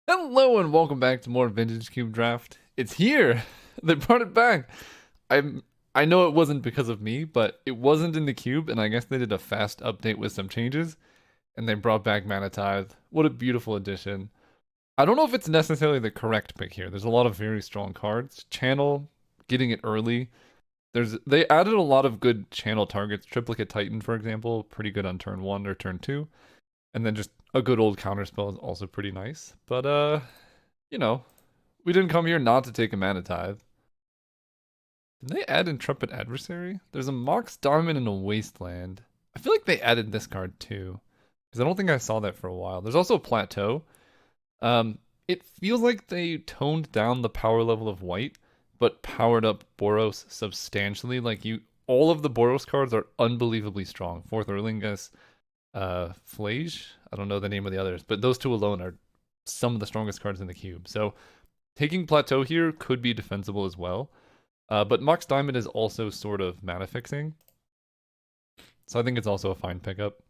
Hello and welcome back to more Vintage Cube Draft. It's here. They brought it back. I'm I know it wasn't because of me, but it wasn't in the cube, and I guess they did a fast update with some changes, and they brought back Mana Tithe. What a beautiful addition. I don't know if it's necessarily the correct pick here. There's a lot of very strong cards. Channel, getting it early. They added a lot of good channel targets. Triplicate Titan, for example, pretty good on turn 1 or turn 2. And then just a good old counterspell is also pretty nice. But you know, we didn't come here not to take a Mana Tithe. Did they add Intrepid Adversary? There's a Mox Diamond and a Wasteland. I feel like they added this card too. Because I don't think I saw that for a while. There's also a Plateau. It feels like they toned down the power level of white, but powered up Boros substantially. All of the Boros cards are unbelievably strong. Fourth Erlingus, Flage. I don't know the name of the others, but those two alone are some of the strongest cards in the cube. So taking Plateau here could be defensible as well. But Mox Diamond is also sort of mana fixing. So I think it's also a fine pickup.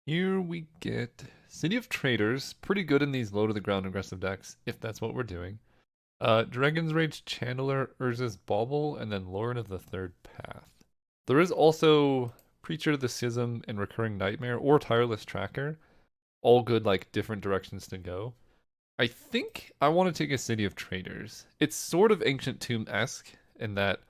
Here we get City of Traders. Pretty good in these low to the ground aggressive decks, if that's what we're doing. Dragon's Rage, Channeler, Urza's Bauble, and then Lord of the Third Path. There is also Preacher of the Schism and Recurring Nightmare or Tireless Tracker. All good, like, different directions to go. I think I want to take a City of Traders. It's sort of Ancient Tomb-esque in that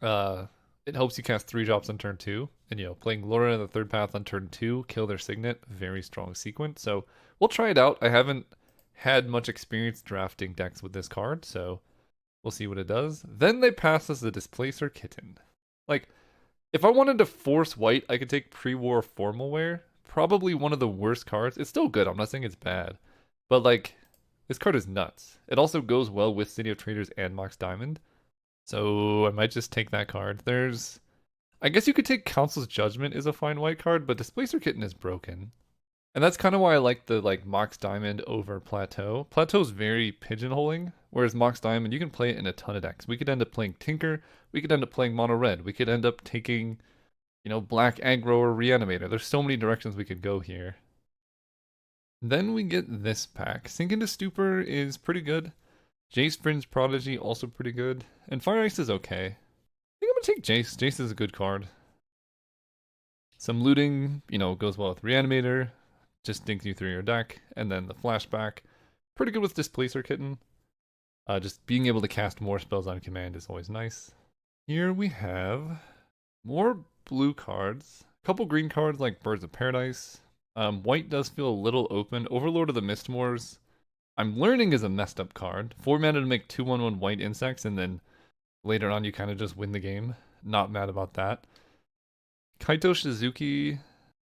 it helps you cast 3 drops on turn 2. And, playing Lorna in the Third Path on turn 2, kill their Signet, very strong sequence. So we'll try it out. I haven't had much experience drafting decks with this card, so we'll see what it does. Then they pass us the Displacer Kitten. Like, if I wanted to force white, I could take Pre-War Formal Wear. Probably one of the worst cards. It's still good, I'm not saying it's bad. But, like, this card is nuts. It also goes well with City of Traders and Mox Diamond. So I might just take that card. I guess you could take Council's Judgment is a fine white card, but Displacer Kitten is broken. And that's kind of why I like the Mox Diamond over Plateau. Plateau's very pigeonholing, whereas Mox Diamond, you can play it in a ton of decks. We could end up playing Tinker, we could end up playing Mono Red, we could end up taking, Black Aggro or Reanimator. There's so many directions we could go here. Then we get this pack. Sink into Stupor is pretty good. Jace Fringe Prodigy also pretty good. And Fire Ice is okay. I think I'm gonna take Jace. Jace is a good card. Some looting, goes well with Reanimator. Just dinks you through your deck. And then the flashback. Pretty good with Displacer Kitten. Just being able to cast more spells on command is always nice. Here we have more blue cards. A couple green cards like Birds of Paradise. White does feel a little open. Overlord of the Mistmoors, I'm learning is a messed up card. 4 mana to make 2/1/1 white insects, and then later on you kind of just win the game. Not mad about that. Kaito Shizuki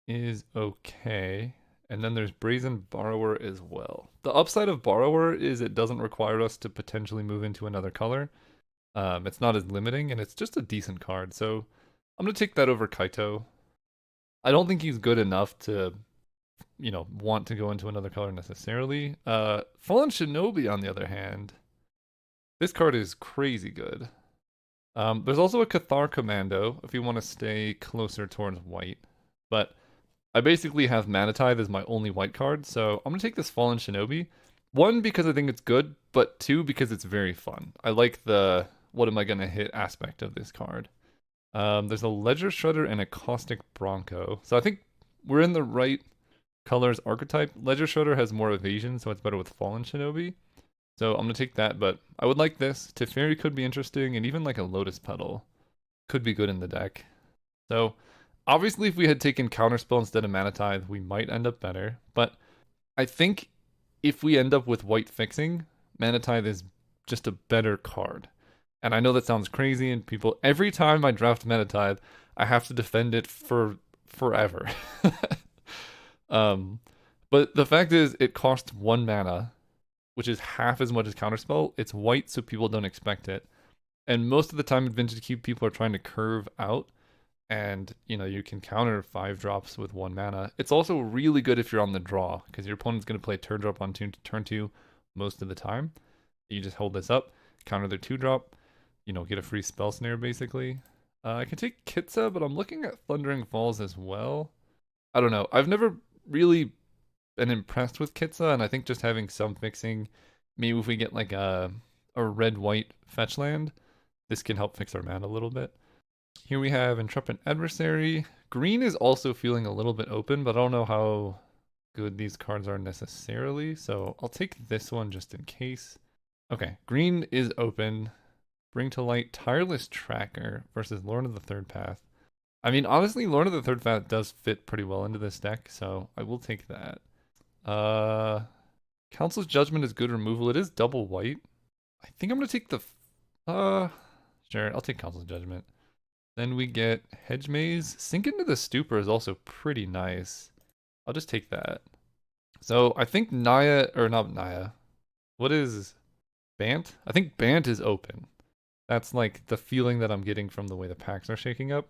is okay. And then there's Brazen Borrower as well. The upside of Borrower is it doesn't require us to potentially move into another color. It's not as limiting, and it's just a decent card. So I'm going to take that over Kaito. I don't think he's good enough to, want to go into another color necessarily. Fallen Shinobi, on the other hand, this card is crazy good. There's also a Cathar Commando if you want to stay closer towards white. But I basically have Mana Tithe as my only white card, so I'm going to take this Fallen Shinobi. 1, because I think it's good, but 2, because it's very fun. I like the what am I going to hit aspect of this card. There's a Ledger Shredder and a Caustic Bronco. So I think we're in the right colors archetype. Ledger Shredder has more evasion, so it's better with Fallen Shinobi. So I'm going to take that, but I would like this. Teferi could be interesting, and even like a Lotus Petal could be good in the deck. So obviously if we had taken Counterspell instead of Mana Tithe, we might end up better. But I think if we end up with white fixing, Mana Tithe is just a better card. And I know that sounds crazy, and every time I draft Mana Tithe, I have to defend it for forever. But the fact is, it costs 1 mana, which is half as much as Counterspell. It's white, so people don't expect it. And most of the time in Vintage Cube, people are trying to curve out, and you can counter 5 drops with 1 mana. It's also really good if you're on the draw, because your opponent's going to play turn drop on turn 2 most of the time. You just hold this up, counter their 2-drop, get a free spell snare basically. I can take Kitsa, but I'm looking at Thundering Falls as well. I don't know. I've never really been impressed with Kitsa, and I think just having some fixing, maybe if we get like a red-white fetch land, this can help fix our mana a little bit. Here we have Intrepid Adversary. Green is also feeling a little bit open, but I don't know how good these cards are necessarily, so I'll take this one just in case. Okay, green is open. Bring to light Tireless Tracker versus Lord of the Third Path. I mean, honestly, Lord of the Third Path does fit pretty well into this deck, so I will take that. Council's Judgment is good removal. It is double white. I think I'm gonna take the sure, I'll take Council's Judgment. Then we get Hedge Maze. Sink into the Stupor is also pretty nice. I'll just take that. So I think Naya, or not Naya. What is Bant? I think Bant is open. That's like the feeling that I'm getting from the way the packs are shaking up.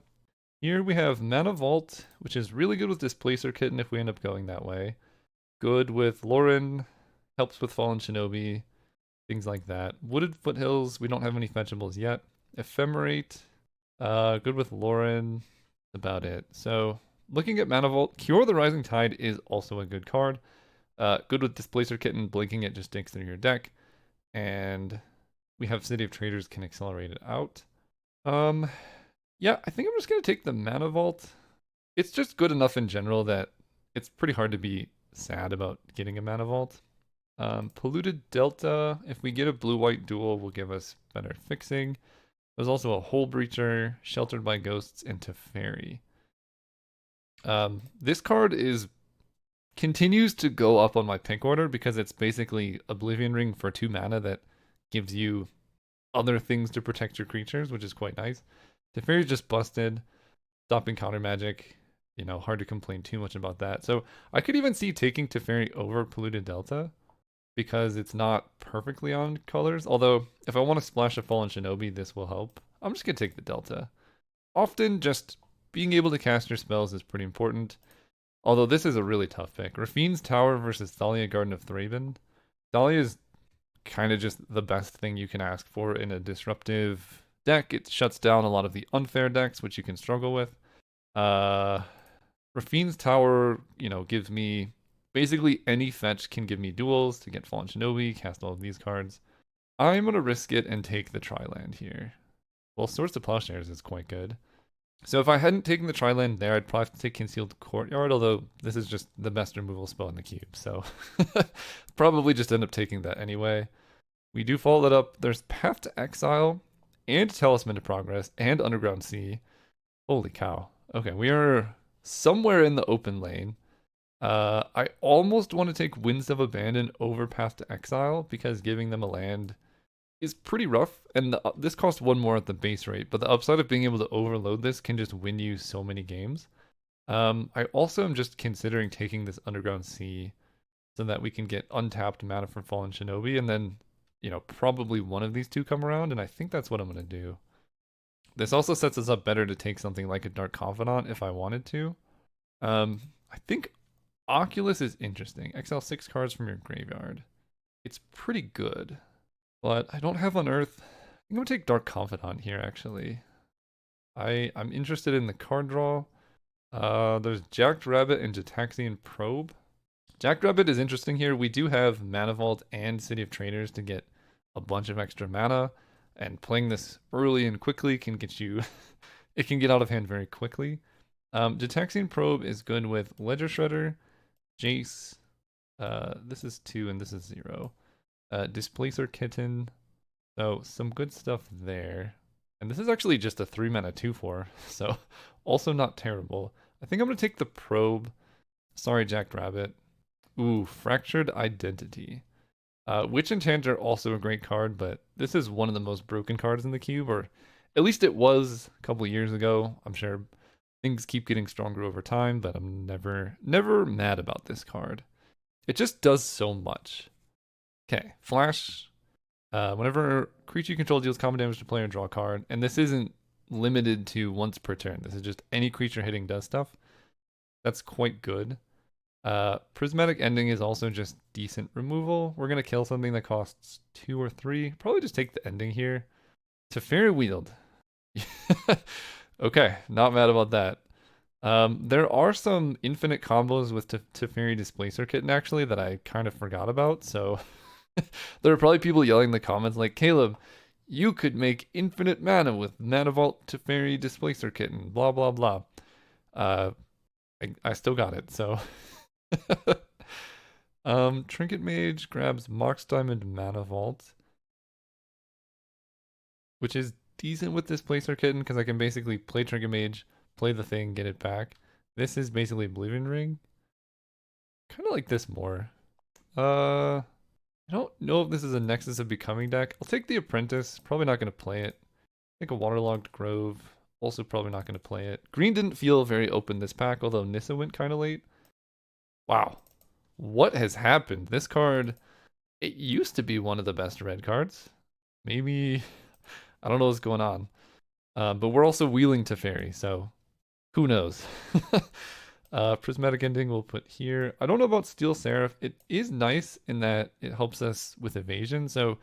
Here we have Mana Vault, which is really good with Displacer Kitten if we end up going that way. Good with Lauren, helps with Fallen Shinobi, things like that. Wooded Foothills, we don't have any fetchables yet. Ephemerate, good with Lauren, about it. So looking at Mana Vault, Cure the Rising Tide is also a good card. Good with Displacer Kitten, blinking it just digs through your deck. And we have City of Traders can accelerate it out. Yeah, I think I'm just going to take the Mana Vault. It's just good enough in general that it's pretty hard to be sad about getting a Mana Vault. Polluted Delta, if we get a blue-white duel, will give us better fixing. There's also a Hole Breacher, Sheltered by Ghosts, and Teferi. This card continues to go up on my pick order because it's basically Oblivion Ring for 2 mana that gives you other things to protect your creatures, which is quite nice. Teferi's just busted, stopping counter magic. You know, hard to complain too much about that. So I could even see taking Teferi over Polluted Delta because it's not perfectly on colors. Although, if I want to splash a Fallen Shinobi, this will help. I'm just going to take the Delta. Often, just being able to cast your spells is pretty important. Although this is a really tough pick. Rafine's Tower versus Thalia Garden of Thraben. Thalia is kind of just the best thing you can ask for in a disruptive deck. It shuts down a lot of the unfair decks, which you can struggle with. Rafine's Tower, gives me basically any fetch can give me duels to get Fallen Shinobi, cast all of these cards. I'm going to risk it and take the Tri-Land here. Well, Swords to Plowshares is quite good. So if I hadn't taken the Tri-Land there, I'd probably have to take Concealed Courtyard, although this is just the best removal spell in the cube, so probably just end up taking that anyway. We do follow that up. There's Path to Exile, and Talisman to Progress, and Underground Sea. Holy cow. Okay, we are somewhere in the open lane. I almost want to take Winds of Abandon over Path to Exile, because giving them a land is pretty rough, and this costs 1 more at the base rate, but the upside of being able to overload this can just win you so many games. I also am just considering taking this Underground Sea so that we can get untapped mana from Fallen Shinobi, and then, probably one of these two come around, and I think that's what I'm going to do. This also sets us up better to take something like a Dark Confidant if I wanted to. I think Oculus is interesting. Exile 6 cards from your graveyard. It's pretty good. But I don't have Unearth. I'm going to take Dark Confidant here, actually. I'm interested in the card draw. There's Jacked Rabbit and Jataxian Probe. Jacked Rabbit is interesting here. We do have Mana Vault and City of Traders to get a bunch of extra mana. And playing this early and quickly can get you... it can get out of hand very quickly. Jataxian Probe is good with Ledger Shredder, Jace. This is 2 and this is 0. Displacer Kitten. So some good stuff there. And this is actually just a 3 mana 2/4, so also not terrible. I think I'm going to take the Probe. Sorry, Jacked Rabbit. Ooh, Fractured Identity. Witch Enchanter, also a great card, but this is one of the most broken cards in the cube, or at least it was a couple years ago. I'm sure things keep getting stronger over time, but I'm never mad about this card. It just does so much. Okay, Flash. Whenever creature you control deals common damage to player, draw a card. And this isn't limited to once per turn. This is just any creature hitting does stuff. That's quite good. Prismatic Ending is also just decent removal. We're going to kill something that costs 2 or 3. Probably just take the ending here. Teferi Wield. Okay, not mad about that. There are some infinite combos with Teferi Displacer Kitten actually that I kind of forgot about. So there are probably people yelling in the comments like, Caleb, you could make infinite mana with Mana Vault Teferi Displacer Kitten, blah, blah, blah. Uh, I still got it, so. Trinket Mage grabs Mox Diamond Mana Vault, which is decent with Displacer Kitten because I can basically play Trinket Mage, play the thing, get it back. This is basically Oblivion Ring. Kind of like this more. I don't know if this is a Nexus of Becoming deck. I'll take the Apprentice. Probably not going to play it. I think a Waterlogged Grove. Also probably not going to play it. Green didn't feel very open this pack, although Nissa went kind of late. Wow. What has happened? This card, it used to be one of the best red cards. Maybe, I don't know what's going on. But we're also wheeling Teferi, so who knows? Prismatic Ending we'll put here. I don't know about Steel Seraph. It is nice in that it helps us with evasion. So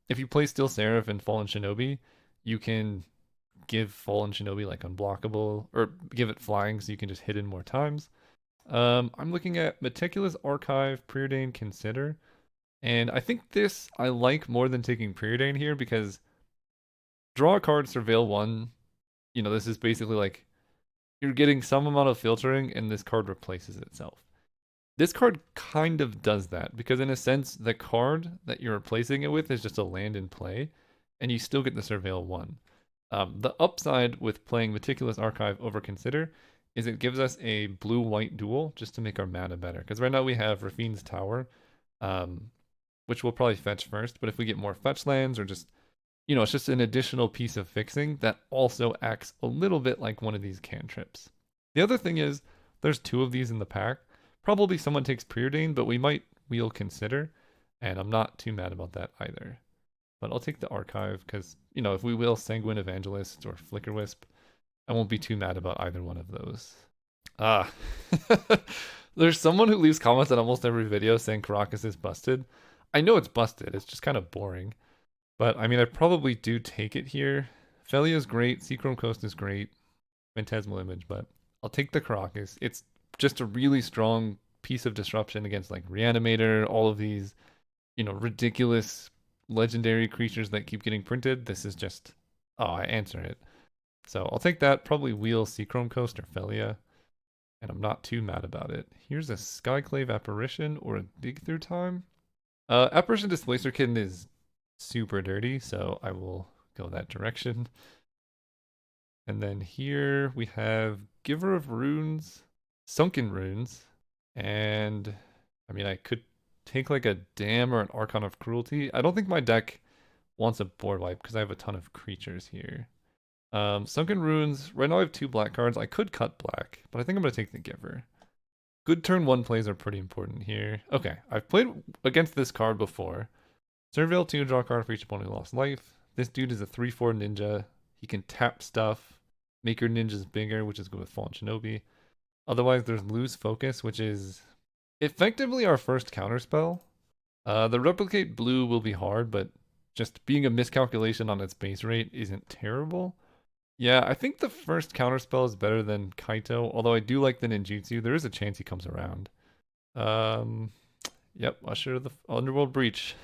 if you play Steel Seraph and Fallen Shinobi, you can give Fallen Shinobi like unblockable, or give it flying so you can just hit in more times. I'm looking at Meticulous Archive, Preordain, Consider. And I think this I like more than taking Preordain here because draw a card, surveil one. You know, this is basically like you're getting some amount of filtering and this card replaces itself. This card kind of does that because in a sense, the card that you're replacing it with is just a land in play and you still get the surveil one. The upside with playing Meticulous Archive over Consider is it gives us a blue-white duel just to make our mana better. Because right now we have Rafine's Tower, which we'll probably fetch first. But if we get more fetch lands or just, you know, it's just an additional piece of fixing that also acts a little bit like one of these cantrips. The other thing is there's two of these in the pack. Probably someone takes Preordain, but we might wheel Consider. And I'm not too mad about that either. But I'll take the Archive because, you know, if we will Sanguine Evangelist or Flicker Wisp, I won't be too mad about either one of those. Ah. There's someone who leaves comments on almost every video saying Caracas is busted. I know it's busted, it's just kind of boring. But, I mean, I probably do take it here. Felia is great, Seachrome Coast is great, Phantasmal Image, but I'll take the Caracas. It's just a really strong piece of disruption against, like, Reanimator, all of these, you know, ridiculous legendary creatures that keep getting printed. This is just, oh, I answer it. So I'll take that, probably wheel Seachrome Coast or Felia, and I'm not too mad about it. Here's a Skyclave Apparition or a Dig Through Time. Apparition Displacer Kitten is super dirty, so I will go that direction. And then here we have Giver of Runes, Sunken Runes, and I mean, I could take like a Dam or an Archon of Cruelty. I don't think my deck wants a board wipe because I have a ton of creatures here. Sunken Runes, right now I have two black cards. I could cut black, but I think I'm going to take the Giver. Good turn one plays are pretty important here. Okay, I've played against this card before. Surveil 2, draw a card for each opponent who lost life. This dude is a 3/4 ninja. He can tap stuff, make your ninjas bigger, which is good with Fallen Shinobi. Otherwise, there's Lose Focus, which is effectively our first counterspell. The Replicate Blue will be hard, but just being a miscalculation on its base rate isn't terrible. Yeah, I think the first counterspell is better than Kaito, although I do like the ninjutsu. There is a chance he comes around. Yep, Usher the Underworld Breach.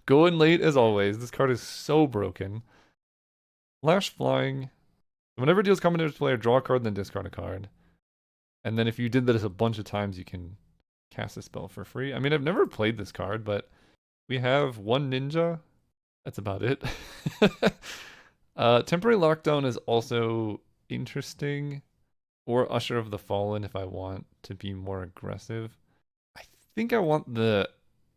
Going late as always. This card is so broken. Flash Flying. Whenever deals combat to player, draw a card, then discard a card. And then if you did this a bunch of times, you can cast a spell for free. I mean, I've never played this card, but we have one ninja. That's about it. Temporary Lockdown is also interesting. Or Usher of the Fallen if I want to be more aggressive. I think I want the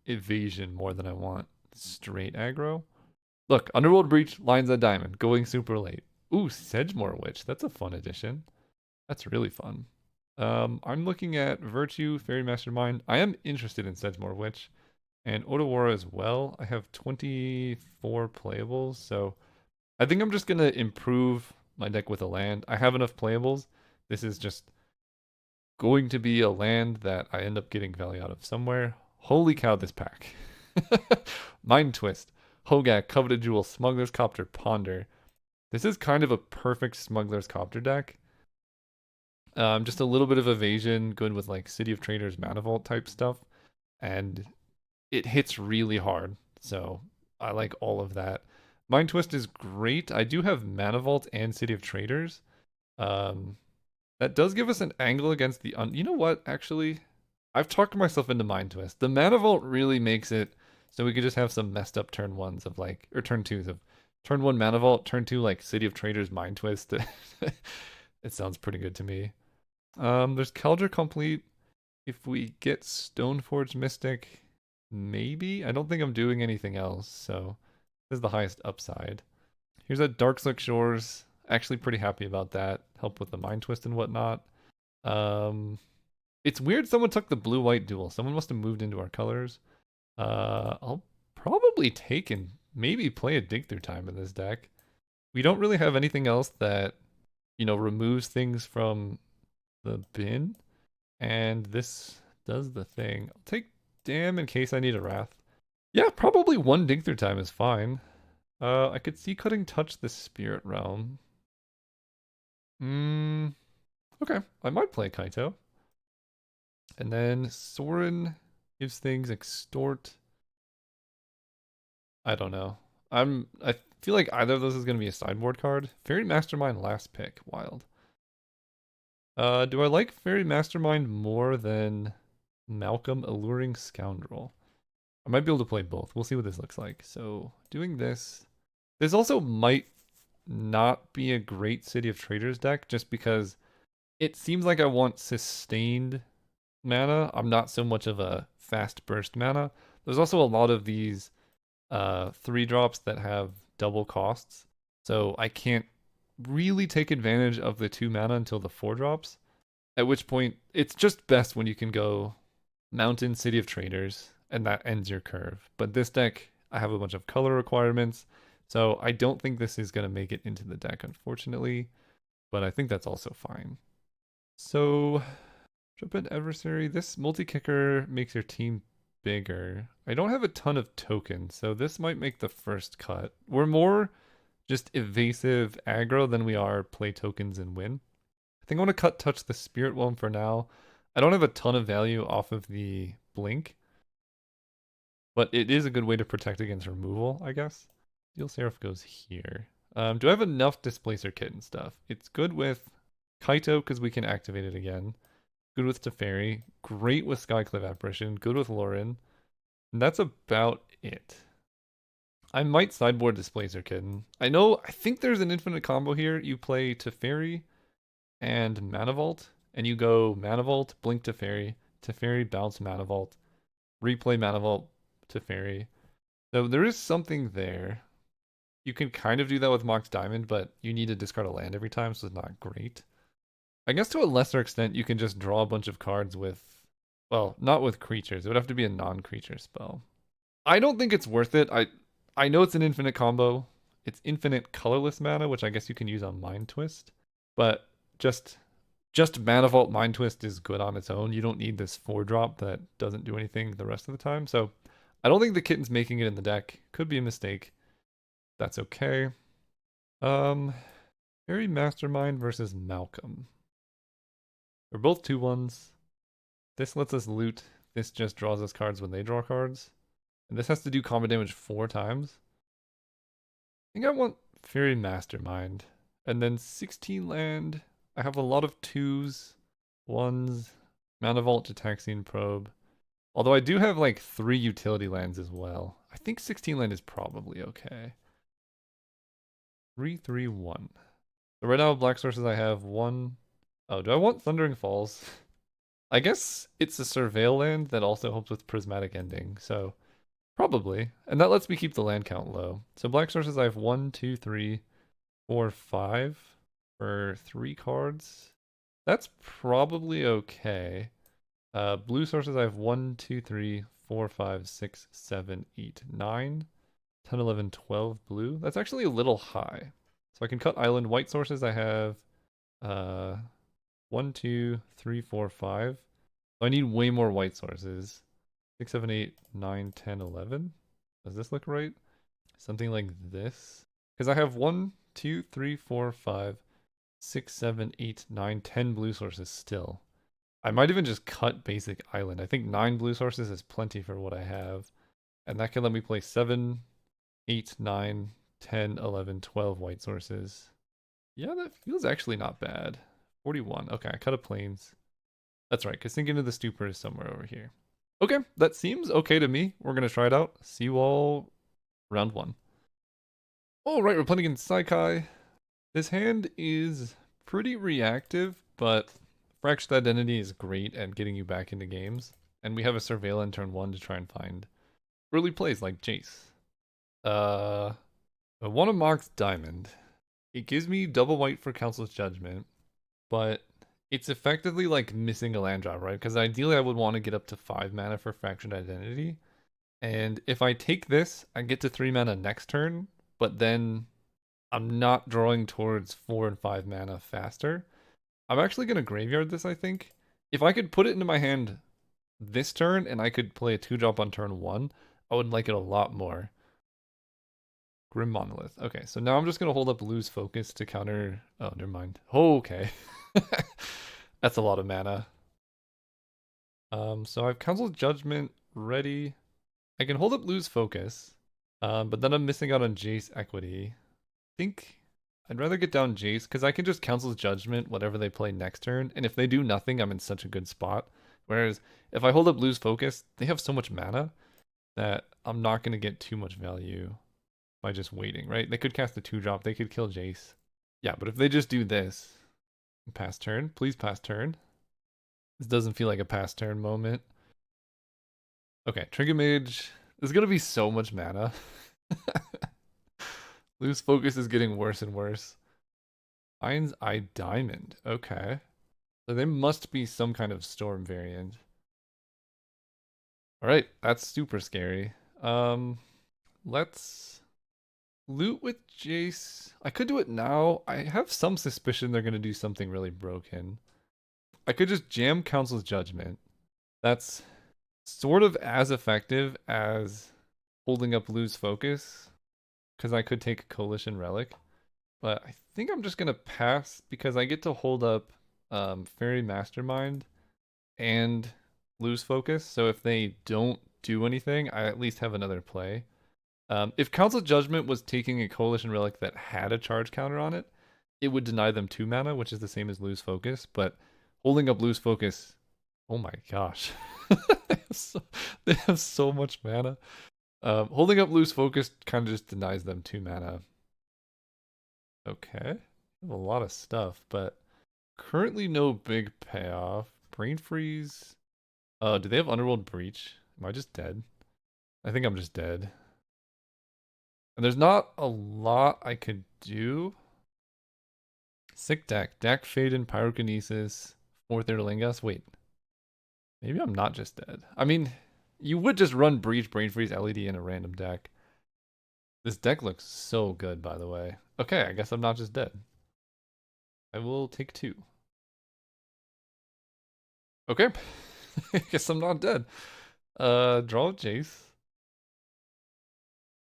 evasion more than I want straight aggro. Look, Underworld Breach, Lines of Diamond, going super late. Ooh, Sedgemoor Witch. That's a fun addition. That's really fun. I'm looking at Virtue, Fairy Mastermind. I am interested in Sedgemoor Witch. And Otawara as well. I have 24 playables, so I think I'm just going to improve my deck with a land. I have enough playables. This is just going to be a land that I end up getting value out of somewhere. Holy cow, this pack. Mind Twist, Hogak, Coveted Jewel, Smuggler's Copter, Ponder. This is kind of a perfect Smuggler's Copter deck. Just a little bit of evasion, good with like City of Traders, Mana Vault type stuff, and it hits really hard. So I like all of that. Mind Twist is great. I do have Mana Vault and City of Traders. Um, that does give us an angle against the you know what? Actually, I've talked myself into Mind Twist. The Mana Vault really makes it so we could just have some messed up turn ones of like, or turn twos of turn one Mana Vault, turn two like City of Traders Mind Twist. It sounds pretty good to me. There's Caldra Complete. If we get Stoneforge Mystic, maybe? I don't think I'm doing anything else, so this is the highest upside. Here's a Darkslick Shores. Actually pretty happy about that. Help with the Mind Twist and whatnot. It's weird someone took the blue-white duel. Someone must have moved into our colors. I'll probably take and maybe play a Dig Through Time in this deck. We don't really have anything else that, removes things from the bin. And this does the thing. I'll take Damn in case I need a Wrath. Yeah, probably one Dig Through Time is fine. I could see cutting Touch the Spirit Realm. Okay, I might play Kaito. And then Sorin gives things Extort. I don't know. I feel like either of those is gonna be a sideboard card. Fairy Mastermind last pick. Wild. Do I like Fairy Mastermind more than Malcolm Alluring Scoundrel? I might be able to play both. We'll see what this looks like. So doing this. This also might not be a great City of Traders deck just because it seems like I want sustained mana. I'm not so much of a fast burst mana. There's also a lot of these 3-drops that have double costs. So I can't really take advantage of the 2 mana until the 4 drops. At which point it's just best when you can go Mountain, City of Traders, and that ends your curve. But this deck, I have a bunch of color requirements, so I don't think this is going to make it into the deck, unfortunately. But I think that's also fine. So, Trippin Adversary, this multi-kicker makes your team bigger. I don't have a ton of tokens, so this might make the first cut. We're more just evasive aggro than we are play tokens and win. I think I want to touch the Spirit Realm for now. I don't have a ton of value off of the Blink, but it is a good way to protect against removal, I guess. Steel Seraph goes here. Do I have enough Displacer Kit and stuff? It's good with Kaito because we can activate it again. Good with Teferi. Great with Skyclave Apparition. Good with Lauren. And that's about it. I might sideboard Displacer Kitten. I think there's an infinite combo here. You play Teferi and Mana Vault, and you go Mana Vault, Blink Teferi, Teferi, bounce Mana Vault, replay Mana Vault, Teferi. So there is something there. You can kind of do that with Mox Diamond, but you need to discard a land every time, so it's not great. I guess to a lesser extent, you can just draw a bunch of cards with, well, not with creatures. It would have to be a non-creature spell. I don't think it's worth it. I know it's an infinite combo. It's infinite colorless mana, which I guess you can use on Mind Twist. But just Mana Vault Mind Twist is good on its own. You don't need this 4-drop that doesn't do anything the rest of the time. So I don't think the kitten's making it in the deck. Could be a mistake. That's okay. Fairy Mastermind versus Malcolm. They're both 2/1s. This lets us loot. This just draws us cards when they draw cards. And this has to do combat damage 4 times. I think I want Fairy Mastermind. And then 16 land. I have a lot of 2s, 1s, Mana Vault to Taxian Probe. Although I do have like 3 utility lands as well. I think 16 land is probably okay. 3/3/1. So right now, black sources I have 1. Oh, do I want Thundering Falls? I guess it's a Surveil land that also helps with Prismatic Ending, so probably. And that lets me keep the land count low. So black sources I have 1, 2, 3, 4, 5 for 3 cards. That's probably okay. Blue sources I have 1, 2, 3, 4, 5, 6, 7, 8, 9, 10, 11, 12 blue. That's actually a little high. So I can cut island. White sources I have 1, 2, 3, 4, 5. So I need way more white sources. 6, 7, 8, 9, 10, 11. Does this look right? Something like this. Because I have 1, 2, 3, 4, 5, 6, 7, 8, 9, 10 blue sources still. I might even just cut basic island. I think 9 blue sources is plenty for what I have. And that can let me play 7, 8, 9, 10, 11, 12 white sources. Yeah, that feels actually not bad. 41. Okay, I cut a plains. That's right, because Sink into the Stupor is somewhere over here. Okay, that seems okay to me. We're going to try it out. See you all round 1. All right, we're playing against Saikai. This hand is pretty reactive, but Fractured Identity is great at getting you back into games. And we have a Surveil in turn 1 to try and find early plays like Jace. I want to Mox Diamond. It gives me double white for Council's Judgment, but it's effectively like missing a land drop, right? Because ideally I would want to get up to 5 mana for Fractured Identity. And if I take this, I get to 3 mana next turn, but then I'm not drawing towards 4 and 5 mana faster. I'm actually going to graveyard this, I think. If I could put it into my hand this turn and I could play a 2-drop on turn 1, I would like it a lot more. Grim Monolith. Okay, so now I'm just going to hold up Lose Focus to counter... Oh, never mind. Oh, okay. That's a lot of mana. So I have Council's Judgment ready. I can hold up Lose Focus, but then I'm missing out on Jace Equity. I think I'd rather get down Jace, because I can just Council's Judgment whatever they play next turn, and if they do nothing, I'm in such a good spot. Whereas, if I hold up Lose Focus, they have so much mana that I'm not going to get too much value by just waiting, right? They could cast a 2-drop, they could kill Jace. Yeah, but if they just do this, pass turn, please pass turn. This doesn't feel like a pass turn moment. Okay, Trinket Mage. There's going to be so much mana. Lose Focus is getting worse and worse. Iron's Eye Diamond. Okay. So there must be some kind of storm variant. Alright, that's super scary. Let's loot with Jace. I could do it now. I have some suspicion they're gonna do something really broken. I could just jam Council's Judgment. That's sort of as effective as holding up Lose Focus, because I could take a Coalition Relic. But I think I'm just gonna pass because I get to hold up Fairy Mastermind and Lose Focus. So if they don't do anything, I at least have another play. If Council Judgment was taking a Coalition Relic that had a charge counter on it, it would deny them 2 mana, which is the same as Lose Focus. But holding up Lose Focus, oh my gosh, they have so much mana. Holding up Lose Focus kind of just denies them 2 mana. Okay, a lot of stuff, but currently no big payoff. Brain Freeze. Do they have Underworld Breach? Am I just dead? I think I'm just dead. And there's not a lot I could do. Sick deck. Dak Faden, Pyrokinesis, 4th Erlingas. Wait. Maybe I'm not just dead. I mean, you would just run Breach, Brain Freeze, LED in a random deck. This deck looks so good, by the way. Okay, I guess I'm not just dead. I will take 2. Okay. I guess I'm not dead. Draw Jace.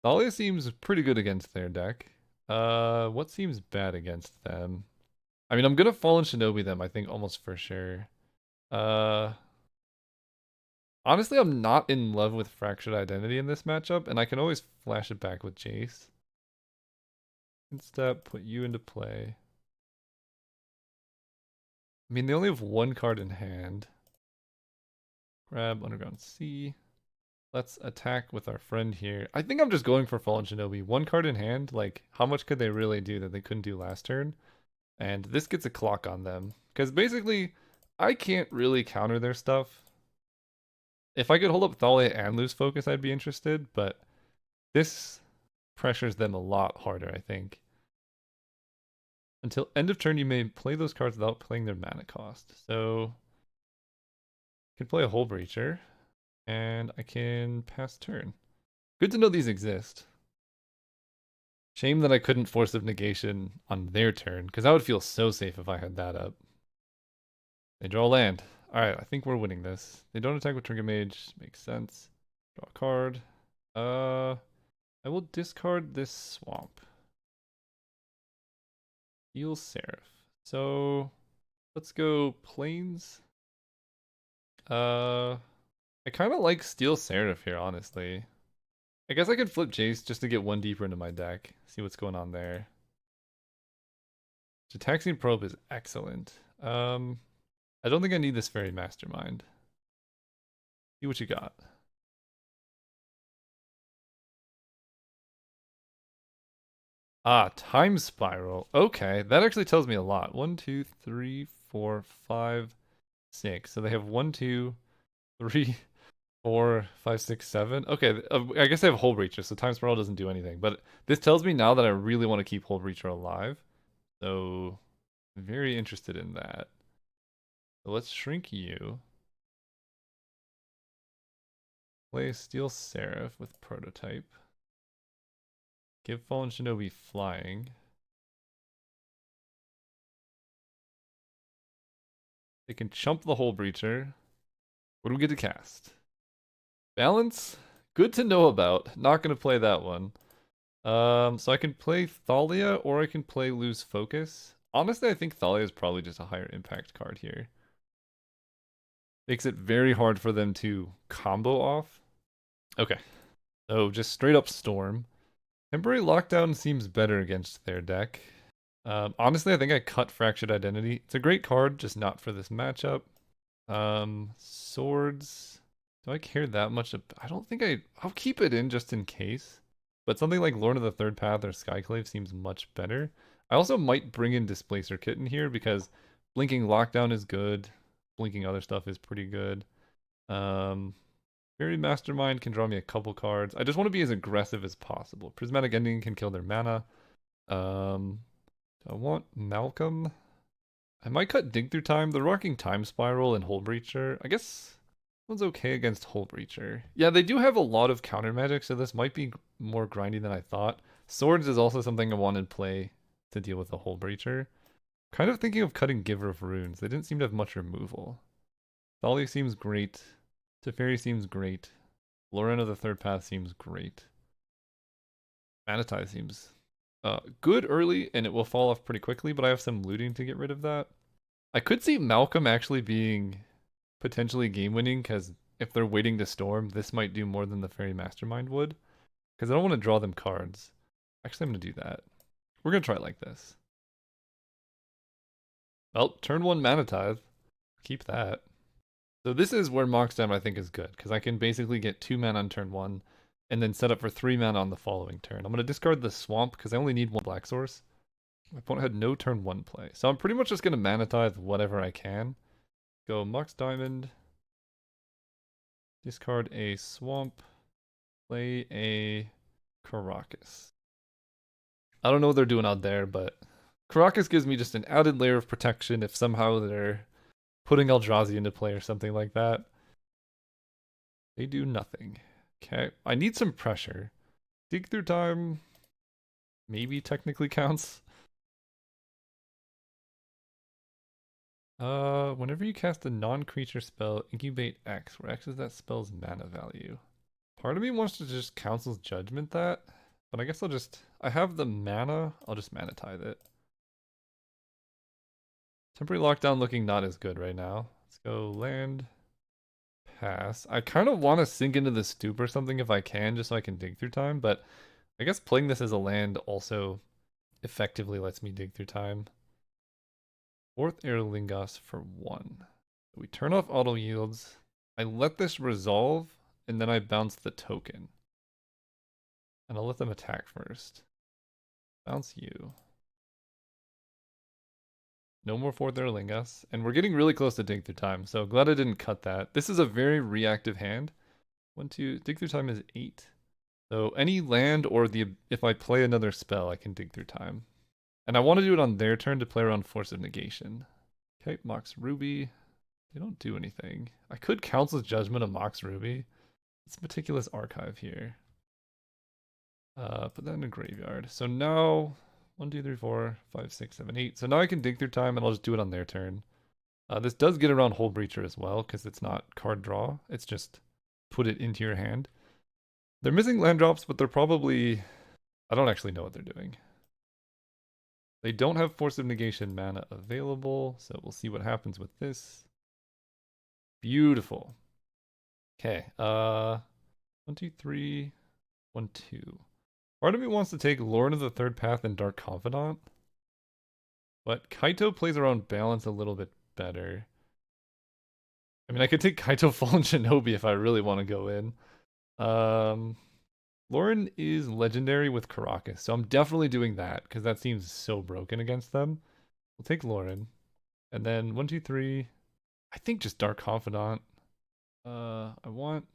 Thalia seems pretty good against their deck. What seems bad against them? I mean, I'm gonna Fallen Shinobi them, I think, almost for sure. Honestly, I'm not in love with Fractured Identity in this matchup, and I can always flash it back with Jace. Step, put you into play. I mean, they only have 1 card in hand. Grab Underground Sea. Let's attack with our friend here. I think I'm just going for Fallen Shinobi. 1 card in hand, like, how much could they really do that they couldn't do last turn? And this gets a clock on them. Because basically, I can't really counter their stuff. If I could hold up Thalia and Lose Focus, I'd be interested, but this pressures them a lot harder, I think. Until end of turn, you may play those cards without playing their mana cost. So, I can play a Hull Breacher, and I can pass turn. Good to know these exist. Shame that I couldn't Force of Negation on their turn, because I would feel so safe if I had that up. They draw land. Alright, I think we're winning this. They don't attack with Trinket Mage. Makes sense. Draw a card. I will discard this swamp. Heal Seraph. So let's go plains. Uh, I kind of like Steel Seraph here, honestly. I guess I could flip Jace just to get one deeper into my deck, see what's going on there. So Taxing Probe is excellent. I don't think I need this Fairy Mastermind. See what you got. Ah, Time Spiral. Okay, that actually tells me a lot. 1, 2, 3, 4, 5, 6. So they have 1, 2, 3, 4, 5, 6, 7. Okay, I guess they have Hull Breacher, so Time Spiral doesn't do anything. But this tells me now that I really want to keep Hull Breacher alive. So, very interested in that. So let's shrink you. Play Steel Seraph with Prototype. Give Fallen Shinobi Flying. They can chump the Hull Breacher. What do we get to cast? Balance? Good to know about. Not going to play that one. So I can play Thalia or I can play Lose Focus. Honestly, I think Thalia is probably just a higher impact card here. Makes it very hard for them to combo off. Okay. So just straight up Storm. Temporary Lockdown seems better against their deck. Honestly, I think I cut Fractured Identity. It's a great card, just not for this matchup. Swords. Do I care that much? I don't think I'll keep it in just in case. But something like Lord of the Third Path or Skyclave seems much better. I also might bring in Displacer Kitten here because Blinking Lockdown is good. Blinking other stuff is pretty good. Fairy Mastermind can draw me a couple cards. I just want to be as aggressive as possible. Prismatic Ending can kill their mana. I want Malcolm. I might cut Dig Through Time. They're rocking Time Spiral and Hull Breacher. I guess one's okay against Hull Breacher. Yeah, they do have a lot of counter magic, so this might be more grindy than I thought. Swords is also something I wanted to play to deal with the Hull Breacher. Kind of thinking of cutting Giver of Runes. They didn't seem to have much removal. Thalia seems great. Teferi seems great. Lauren of the Third Path seems great. Manatai seems good early, and it will fall off pretty quickly, but I have some looting to get rid of that. I could see Malcolm actually being potentially game winning because if they're waiting to storm, this might do more than the Fairy Mastermind would. Because I don't want to draw them cards. Actually, I'm going to do that. We're going to try it like this. Well, turn one Mana Tithe. Keep that. So this is where Mox Dam I think is good because I can basically get 2 mana on turn 1 and then set up for 3 mana on the following turn. I'm going to discard the Swamp because I only need 1 Black Source. My opponent had no turn 1 play. So I'm pretty much just going to Mana Tithe whatever I can. Go Mox Diamond. Discard a Swamp. Play a Caracas. I don't know what they're doing out there, but Caracas gives me just an added layer of protection if somehow they're putting Eldrazi into play or something like that. They do nothing. Okay, I need some pressure. Dig Through Time maybe technically counts. Whenever you cast a non-creature spell, incubate X, where X is that spell's mana value. Part of me wants to just Council's Judgment that, but I guess I have the mana, I'll just Mana Tithe it. Temporary Lockdown looking not as good right now. Let's go land, pass. I kind of want to sink into the Stoop or something if I can, just so I can Dig Through Time, but I guess playing this as a land also effectively lets me Dig Through Time. 4th Aerolingos for 1. We turn off auto yields. I let this resolve, and then I bounce the token. And I'll let them attack first. Bounce you. No more 4th Aerolingos. And we're getting really close to Dig Through Time, so glad I didn't cut that. This is a very reactive hand. 1, 2, Dig Through Time is 8. So any land or if I play another spell, I can Dig Through Time. And I want to do it on their turn to play around Force of Negation. Okay, Mox Ruby. They don't do anything. I could Council's Judgment of Mox Ruby. It's Meticulous Archive here. Put that in a graveyard. So now 1, 2, 3, 4, 5, 6, 7, 8. So now I can Dig Through Time and I'll just do it on their turn. This does get around Hull Breacher as well because it's not card draw. It's just put it into your hand. They're missing land drops, but they're probably... I don't actually know what they're doing. They don't have Force of Negation mana available, so we'll see what happens with this. Beautiful. Okay, 1, 2, 3, 1, 2. Part of me wants to take Lord of the Third Path and Dark Confidant, but Kaito plays around balance a little bit better. I mean, I could take Kaito Fallen Shinobi if I really want to go in. Lauren is legendary with Caracas, so I'm definitely doing that because that seems so broken against them. We'll take Lauren. And then 1, 2, 3. I think just Dark Confidant. I want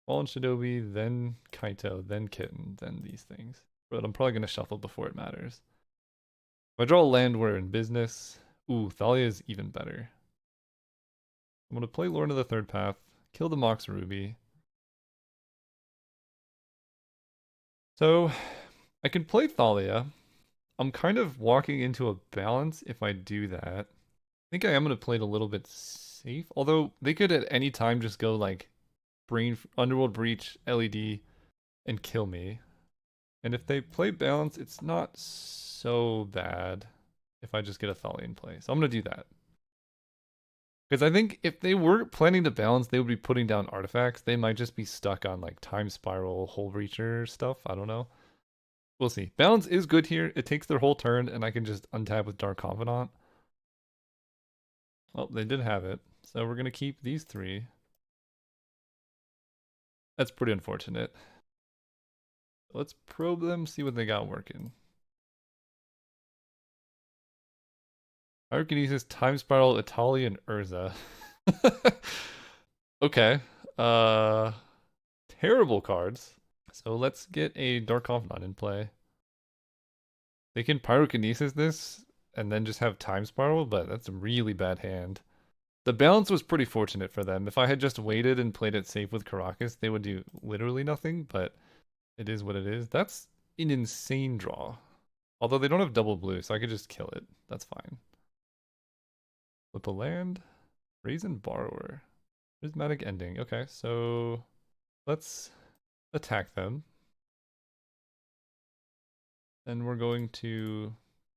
Fallen Shinobi, then Kaito, then Kitten, then these things. But I'm probably gonna shuffle before it matters. If I draw a land, we're in business. Ooh, Thalia is even better. I'm gonna play Lord of the Third Path, kill the Mox Ruby. So I can play Thalia. I'm kind of walking into a balance if I do that. I think I am gonna play it a little bit safe. Although they could at any time just go like Underworld Breach, LED, and kill me. And if they play balance, it's not so bad if I just get a Thalia in play. So I'm going to do that. Because I think if they were planning to balance, they would be putting down artifacts. They might just be stuck on like Time Spiral, Hole Breacher stuff. I don't know. We'll see. Balance is good here. It takes their whole turn, and I can just untap with Dark Confidant. Well, they did have it. So we're going to keep these 3. That's pretty unfortunate. Let's probe them, see what they got working. Pyrokinesis, Time Spiral, Itali, and Urza. Okay. Terrible cards. So let's get a Dark Confidant in play. They can Pyrokinesis this and then just have Time Spiral, but that's a really bad hand. The balance was pretty fortunate for them. If I had just waited and played it safe with Caracas, they would do literally nothing, but it is what it is. That's an insane draw. Although they don't have double blue, so I could just kill it. That's fine. Flip a land. Brazen Borrower. Prismatic Ending. Okay, so let's attack them. Then we're going to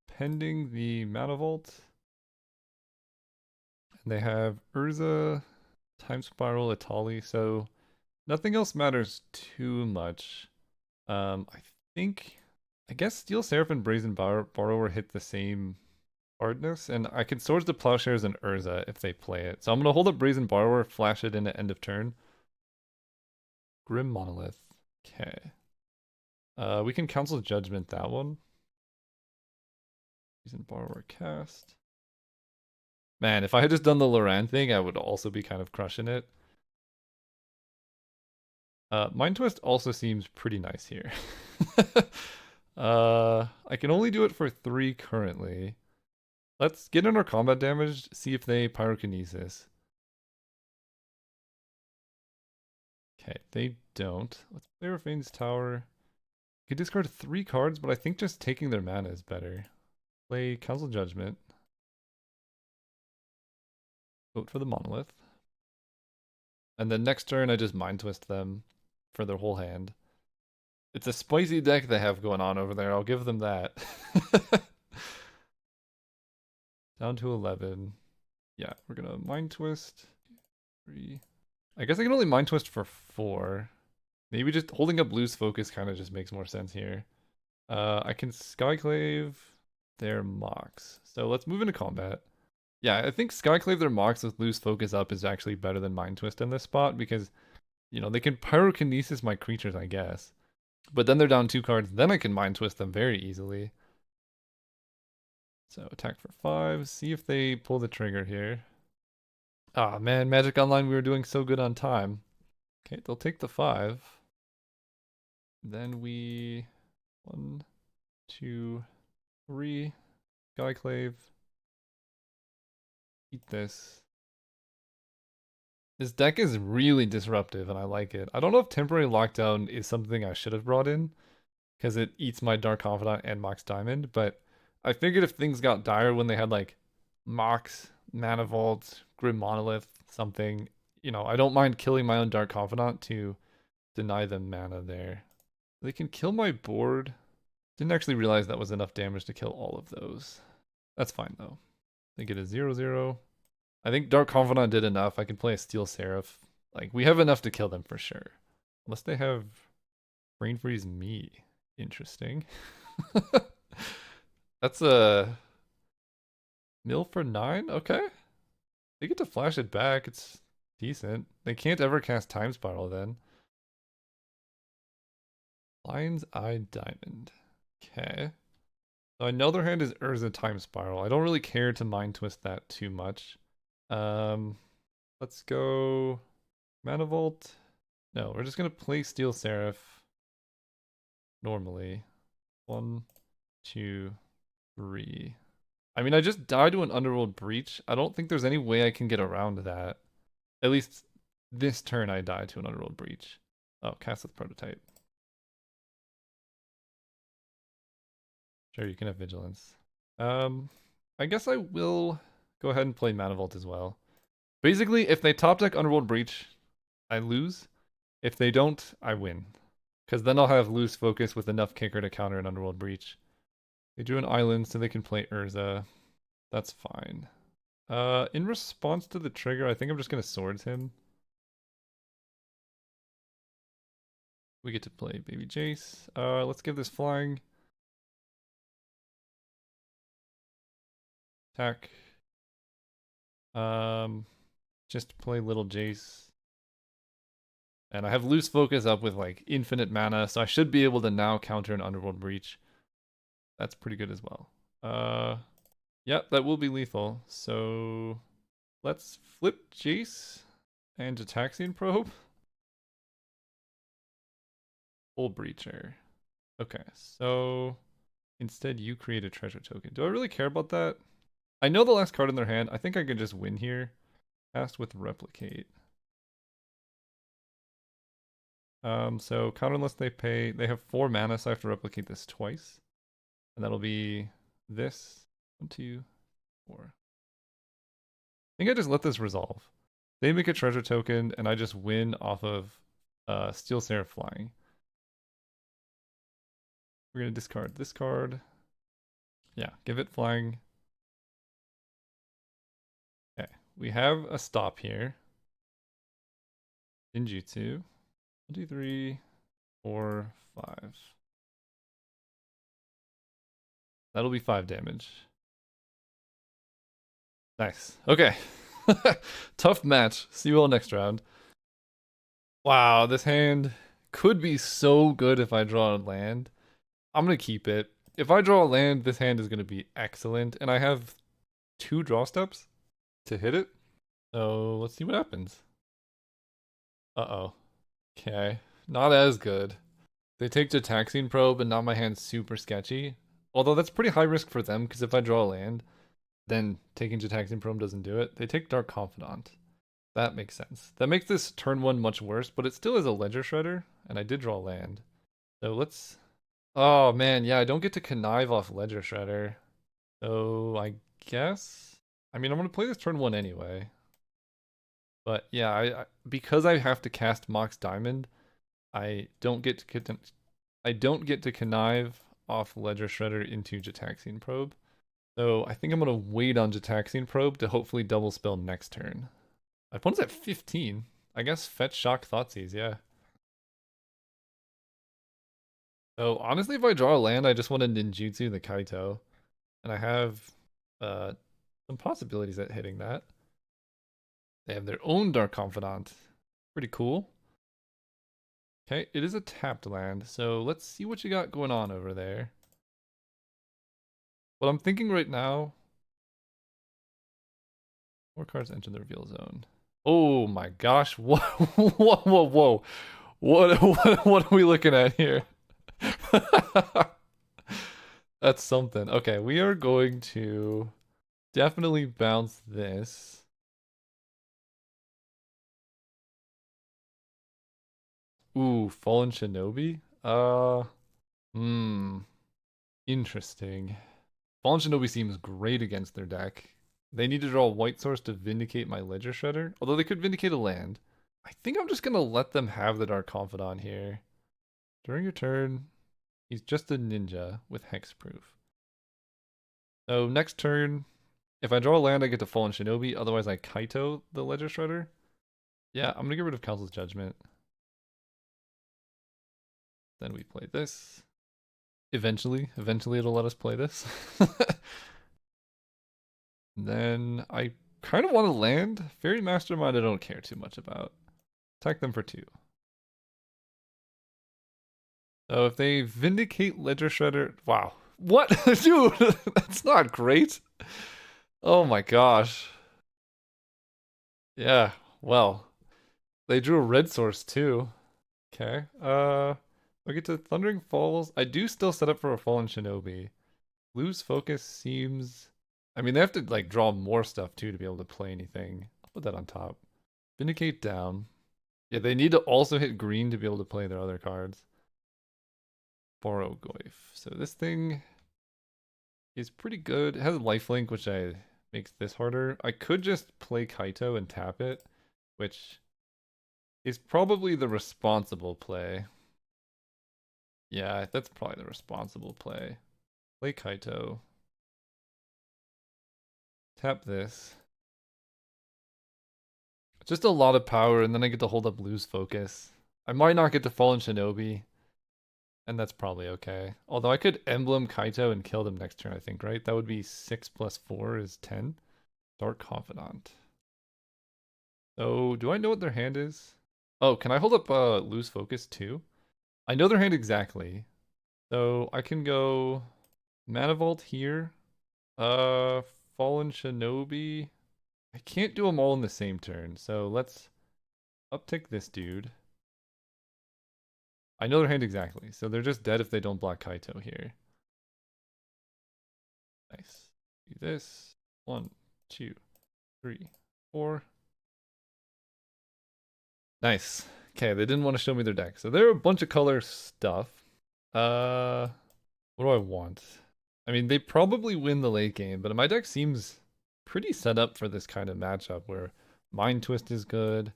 pending the Mana Vault. And they have Urza, Time Spiral, Itali, so nothing else matters too much. I think, I guess Steel Seraph and Brazen Borrower hit the same hardness, and I can Swords to Plowshares and Urza if they play it. So I'm going to hold up Brazen Borrower, flash it in at end of turn. Grim Monolith. Okay. We can Council Judgment that one. Brazen Borrower cast. Man, if I had just done the Loran thing, I would also be kind of crushing it. Mind Twist also seems pretty nice here. I can only do it for 3 currently. Let's get in our combat damage, see if they Pyrokinesis. Okay, they don't. Let's play Rafane's Tower. Could discard 3 cards, but I think just taking their mana is better. Play Council Judgment. Vote for the Monolith. And then next turn, I just Mind Twist them for their whole hand. It's a spicy deck they have going on over there. I'll give them that. Down to 11. Yeah, we're going to Mind Twist. 3. I guess I can only Mind Twist for 4. Maybe just holding up Blue's Focus kind of just makes more sense here. I can Skyclave their Mox. So let's move into combat. Yeah, I think Skyclave their Mox with Blue's Focus up is actually better than Mind Twist in this spot because, you know, they can Pyrokinesis my creatures, I guess. But then they're down 2 cards, then I can Mind Twist them very easily. So attack for 5, see if they pull the trigger here. Ah, man, Magic Online, we were doing so good on time. Okay, they'll take the 5. Then we 1, 2, 3, Skyclave. Eat this. This deck is really disruptive and I like it. I don't know if Temporary Lockdown is something I should have brought in because it eats my Dark Confidant and Mox Diamond, but I figured if things got dire when they had like Mox, Mana Vault, Grim Monolith, something, you know, I don't mind killing my own Dark Confidant to deny them mana there. They can kill my board. Didn't actually realize that was enough damage to kill all of those. That's fine though. They get a 0/0. I think Dark Confidant did enough. I can play a Steel Seraph. Like, we have enough to kill them for sure. Unless they have Brain Freeze me. Interesting. That's a mill for 9? Okay. They get to flash it back. It's decent. They can't ever cast Time Spiral then. Lion's Eye Diamond. Okay. So I know their hand is Urza Time Spiral. I don't really care to Mind Twist that too much. Let's go Mana Vault. No, we're just gonna play Steel Seraph normally. 1, 2, 3. I mean, I just died to an Underworld Breach. I don't think there's any way I can get around that. At least this turn I died to an Underworld Breach. Oh, cast with Prototype. Sure, you can have Vigilance. I guess I will go ahead and play Mana Vault as well. Basically, if they top deck Underworld Breach, I lose. If they don't, I win. Because then I'll have loose focus with enough kicker to counter an Underworld Breach. They drew an island so they can play Urza. That's fine. In response to the trigger, I think I'm just going to Swords him. We get to play Baby Jace. Let's give this flying. Attack. Just play Little Jace. And I have loose focus up with like infinite mana, so I should be able to now counter an Underworld Breach. That's pretty good as well. Yep, that will be lethal. So let's flip Jace and Gitaxian Probe. Full Breacher. Okay, so instead you create a treasure token. Do I really care about that? I know the last card in their hand. I think I can just win here. Cast with Replicate. So counter unless they pay. They have 4 mana, so I have to replicate this twice. And that'll be this. 1, 2, 4. I think I just let this resolve. They make a treasure token, and I just win off of Steel Seraph flying. We're gonna discard this card. Yeah, give it flying. Okay, we have a stop here. Ninjutsu. 1, 2, 3, 4, 5. That'll be 5 damage. Nice. Okay. Tough match. See you all next round. Wow, this hand could be so good if I draw a land. I'm going to keep it. If I draw a land, this hand is going to be excellent. And I have 2 draw steps to hit it. So let's see what happens. Uh-oh. Okay. Not as good. They take Gitaxian Probe, and now my hand's super sketchy. Although that's pretty high risk for them, because if I draw a land, then taking Gitaxian Probe doesn't do it. They take Dark Confidant. That makes sense. That makes this turn 1 much worse, but it still is a Ledger Shredder, and I did draw a land. So let's... Oh man, yeah, I don't get to connive off Ledger Shredder. So I guess... I mean, I'm going to play this turn 1 anyway. But yeah, because I have to cast Mox Diamond, I don't get to connive off Ledger Shredder into Gitaxian Probe. So I think I'm gonna wait on Gitaxian Probe to hopefully double spell next turn. My opponent's at 15. I guess Fetch Shock Thoughtseize, yeah. So honestly, if I draw a land, I just want to ninjutsu the Kaito. And I have some possibilities at hitting that. They have their own Dark Confidant. Pretty cool. Okay, it is a tapped land, so let's see what you got going on over there. What I'm thinking right now... 4 cards enter the reveal zone. Oh my gosh, whoa, whoa, whoa, whoa. What are we looking at here? That's something. Okay, we are going to definitely bounce this. Ooh, Fallen Shinobi? Interesting. Fallen Shinobi seems great against their deck. They need to draw a white source to vindicate my Ledger Shredder, although they could vindicate a land. I think I'm just gonna let them have the Dark Confidant here. During your turn, He's just a ninja with hexproof. So next turn, if I draw a land, I get to Fallen Shinobi. Otherwise, I Kaito the Ledger Shredder. Yeah, I'm gonna get rid of Council's Judgment. Then we play this. Eventually it'll let us play this. Then I kind of want to land. Fairy Mastermind I don't care too much about. Attack them for 2. So if they Vindicate Ledger Shredder... Wow. What? Dude, that's not great. Oh my gosh. Yeah, well. They drew a red source too. Okay. I get to Thundering Falls. I do still set up for a Fallen Shinobi. Lose focus seems... I mean, they have to like draw more stuff too to be able to play anything. I'll put that on top. Vindicate down. Yeah, they need to also hit green to be able to play their other cards. Borrow Goif. So this thing is pretty good. It has a lifelink, which makes this harder. I could just play Kaito and tap it, which is probably the responsible play. Yeah, that's probably the responsible play. Play Kaito. Tap this. Just a lot of power, and then I get to hold up lose focus. I might not get to Fallen Shinobi, and that's probably okay. Although I could Emblem Kaito and kill them next turn, I think, right? That would be 6 plus 4 is 10. Dark Confidant. So, do I know what their hand is? Oh, can I hold up lose focus too? I know their hand exactly. So, I can go Mana Vault here. Fallen Shinobi. I can't do them all in the same turn, so let's uptick this dude. I know their hand exactly, so they're just dead if they don't block Kaito here. Nice. Do this. 1, 2, 3, 4. Nice. Okay, they didn't want to show me their deck, so they're a bunch of color stuff. What do I want? I mean, they probably win the late game, but my deck seems pretty set up for this kind of matchup where Mind Twist is good.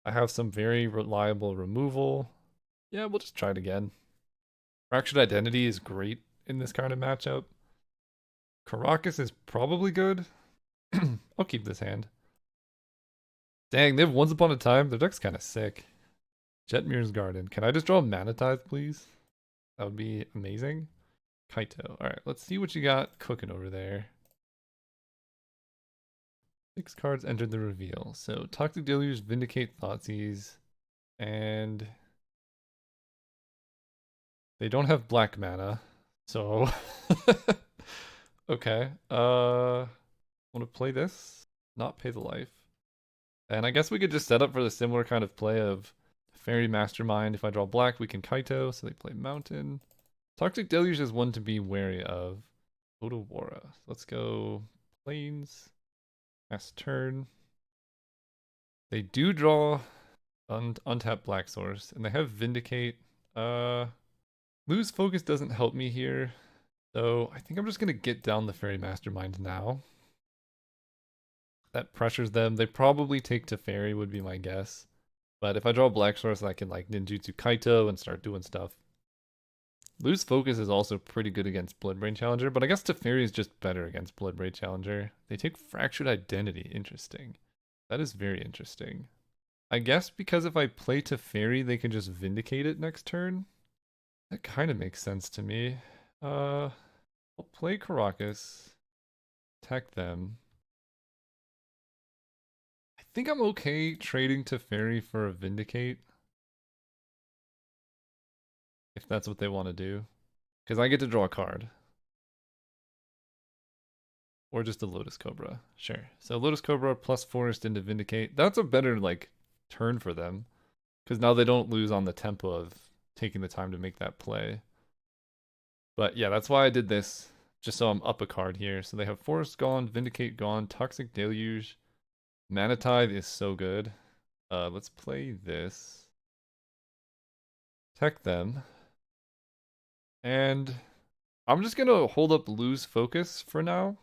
I have some very reliable removal. Yeah, we'll just try it again. Fractured Identity is great in this kind of matchup. Caracas is probably good. I'll keep this hand. Dang, they have Once Upon a Time. Their deck's kind of sick. Jetmir's Garden. Can I just draw Manatithe, please? That would be amazing. Kaito. Alright, let's see what you got cooking over there. 6 cards entered the reveal. So, Toxic Deluge, Vindicate, Thoughtseize, and they don't have black mana, so okay. Want to play this? Not pay the life. And I guess we could just set up for the similar kind of play of Fairy Mastermind. If I draw black, we can Kaito, so they play Mountain. Toxic Deluge is one to be wary of. Odawara. Let's go Plains. Last turn. They do draw untapped black source, and they have Vindicate. Lose focus doesn't help me here, so I think I'm just gonna get down the Fairy Mastermind now. That pressures them. They probably take to Fairy would be my guess. But if I draw black source, I can like ninjutsu Kaito and start doing stuff. Lose focus is also pretty good against Bloodbrain Challenger, but I guess Teferi is just better against Bloodbrain Challenger. They take Fractured Identity. Interesting. That is very interesting. I guess because if I play Teferi, they can just Vindicate it next turn. That kind of makes sense to me. I'll play Caracas. Attack them. I think I'm okay trading Teferi for a Vindicate. If that's what they want to do. Because I get to draw a card. Or just a Lotus Cobra. Sure. So Lotus Cobra plus Forest into Vindicate. That's a better, like, turn for them. Because now they don't lose on the tempo of taking the time to make that play. But yeah, that's why I did this. Just so I'm up a card here. So they have Forest gone, Vindicate gone, Toxic Deluge. Manatithe is so good. Let's play this. Tech them. And I'm just going to hold up lose focus for now.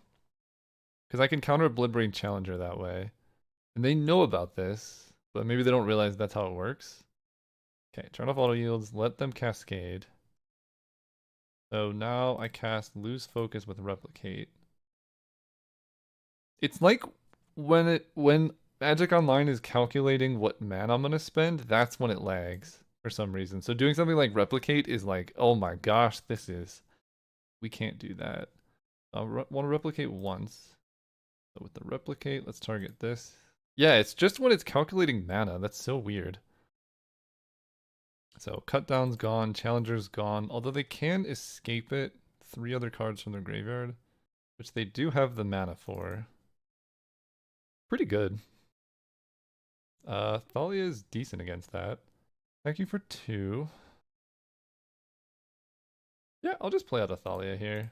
Because I can counter Bloodbrain Challenger that way. And they know about this, but maybe they don't realize that's how it works. Okay, turn off auto yields, let them cascade. So now I cast Lose Focus with Replicate. It's like when Magic Online is calculating what mana I'm gonna spend, that's when it lags for some reason. So doing something like Replicate is like, oh my gosh, we can't do that. I want to replicate once. So with the replicate, let's target this. Yeah, it's just when it's calculating mana. That's so weird. So cut down's gone, challenger's gone. Although they can escape it. 3 other cards from their graveyard, which they do have the mana for. Pretty good. Thalia is decent against that. Thank you for 2. Yeah, I'll just play out a Thalia here.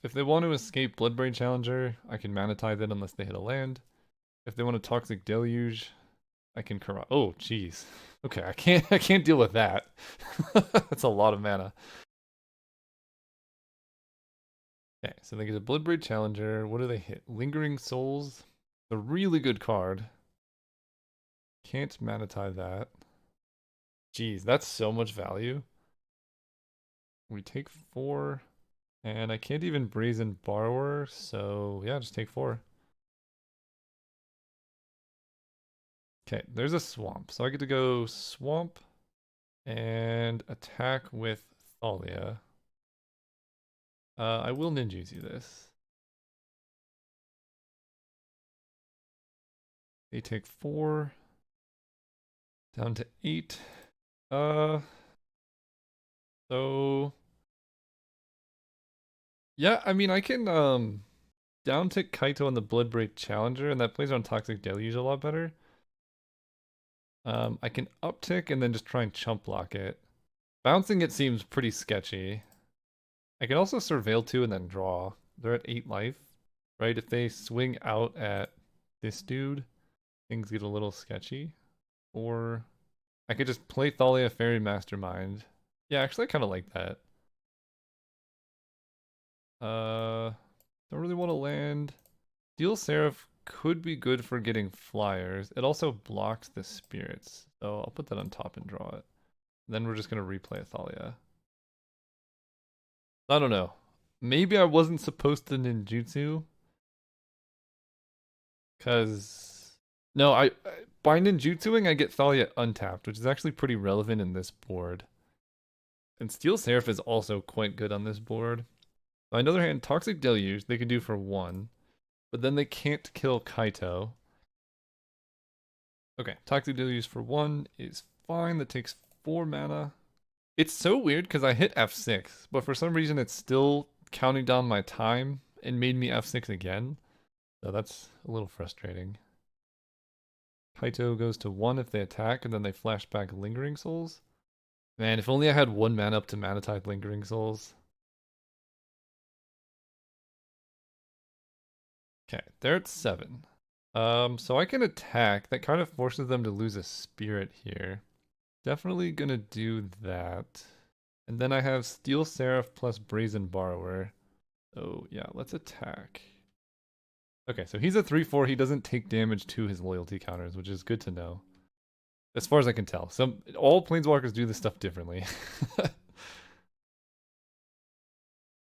If they want to escape Bloodbraid Challenger, I can Mana Tithe it unless they hit a land. If they want a Toxic Deluge, I can corrupt. Oh, jeez. Okay, I can't deal with that. That's a lot of mana. Okay, so they get a Bloodbraid Challenger. What do they hit? Lingering Souls. A really good card. Can't Mana Tithe that. Jeez, that's so much value. We take 4. And I can't even Brazen Borrower, so yeah, just take 4. Okay, there's a swamp. So I get to go swamp and attack with Thalia. I will ninjutsu this. They take 4. Down to 8. Uh, so yeah, I mean I can down tick Kaito on the Bloodbraid Challenger, and that plays on Toxic Deluge a lot better. I can uptick and then just try and chump block it. Bouncing it seems pretty sketchy. I can also Surveil 2 and then draw. They're at 8 life, right? If they swing out at this dude, things get a little sketchy. Or I could just play Thalia Fairy Mastermind. Yeah, actually I kind of like that. Don't really want to land. Steel Seraph could be good for getting flyers. It also blocks the spirits, so I'll put that on top and draw it. Then we're just gonna replay Thalia. I don't know. Maybe I wasn't supposed to ninjutsu. Cause no, by ninjutsuing I get Thalia untapped, which is actually pretty relevant in this board. And Steel Seraph is also quite good on this board. On the other hand, Toxic Deluge they can do for 1, but then they can't kill Kaito. Okay, Toxic Deluge for 1 is fine. That takes 4 mana. It's so weird because I hit F6, but for some reason it's still counting down my time and made me F6 again. So that's a little frustrating. Kaito goes to 1 if they attack, and then they flash back Lingering Souls. Man, if only I had 1 mana up to Mana Tithe Lingering Souls. Okay, they're at 7. So I can attack. That kind of forces them to lose a spirit here. Definitely gonna do that. And then I have Steel Seraph plus Brazen Borrower. So yeah, let's attack. Okay, so he's a 3/4. He doesn't take damage to his loyalty counters, which is good to know. As far as I can tell. All planeswalkers do this stuff differently.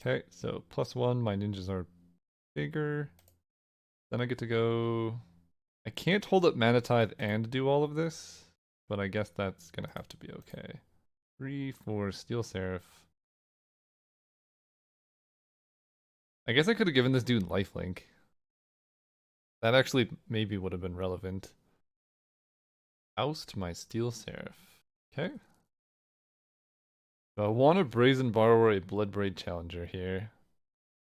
Okay, so +1, my ninjas are bigger. Then I get to go. I can't hold up Mana Tithe and do all of this, but I guess that's gonna have to be okay. 3, 4, Steel Seraph. I guess I could have given this dude lifelink. That actually maybe would have been relevant. Oust my Steel Seraph. Okay. Do I want to Brazen Borrower a Bloodbraid Challenger here?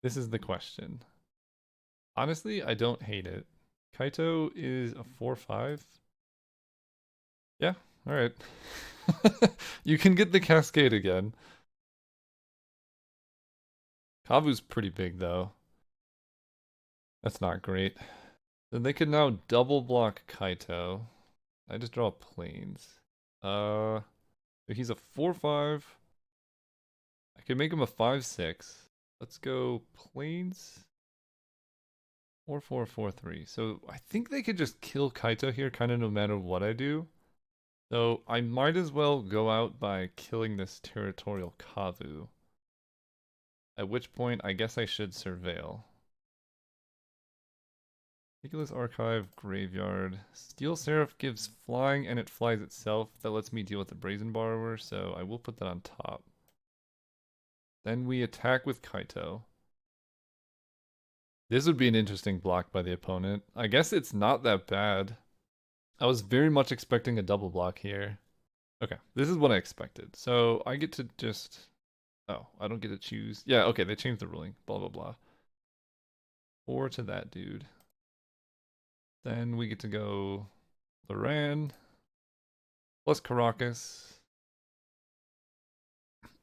This is the question. Honestly, I don't hate it. Kaito is a 4/5. Yeah, alright. You can get the Cascade again. Kavu's pretty big though. That's not great. Then they can now double block Kaito. I just draw planes. So he's a 4/5. I can make him a 5/6. Let's go planes. 4/4/4/3. So I think they could just kill Kaito here, kind of no matter what I do. So I might as well go out by killing this territorial Kavu. At which point, I guess I should surveil. Ridiculous Archive, Graveyard. Steel Seraph gives flying and it flies itself. That lets me deal with the Brazen Borrower, so I will put that on top. Then we attack with Kaito. This would be an interesting block by the opponent. I guess it's not that bad. I was very much expecting a double block here. Okay, this is what I expected. So I get to just... Oh, I don't get to choose. Yeah, okay, they changed the ruling. Blah, blah, blah. 4 to that dude. Then we get to go Loran plus Caracas.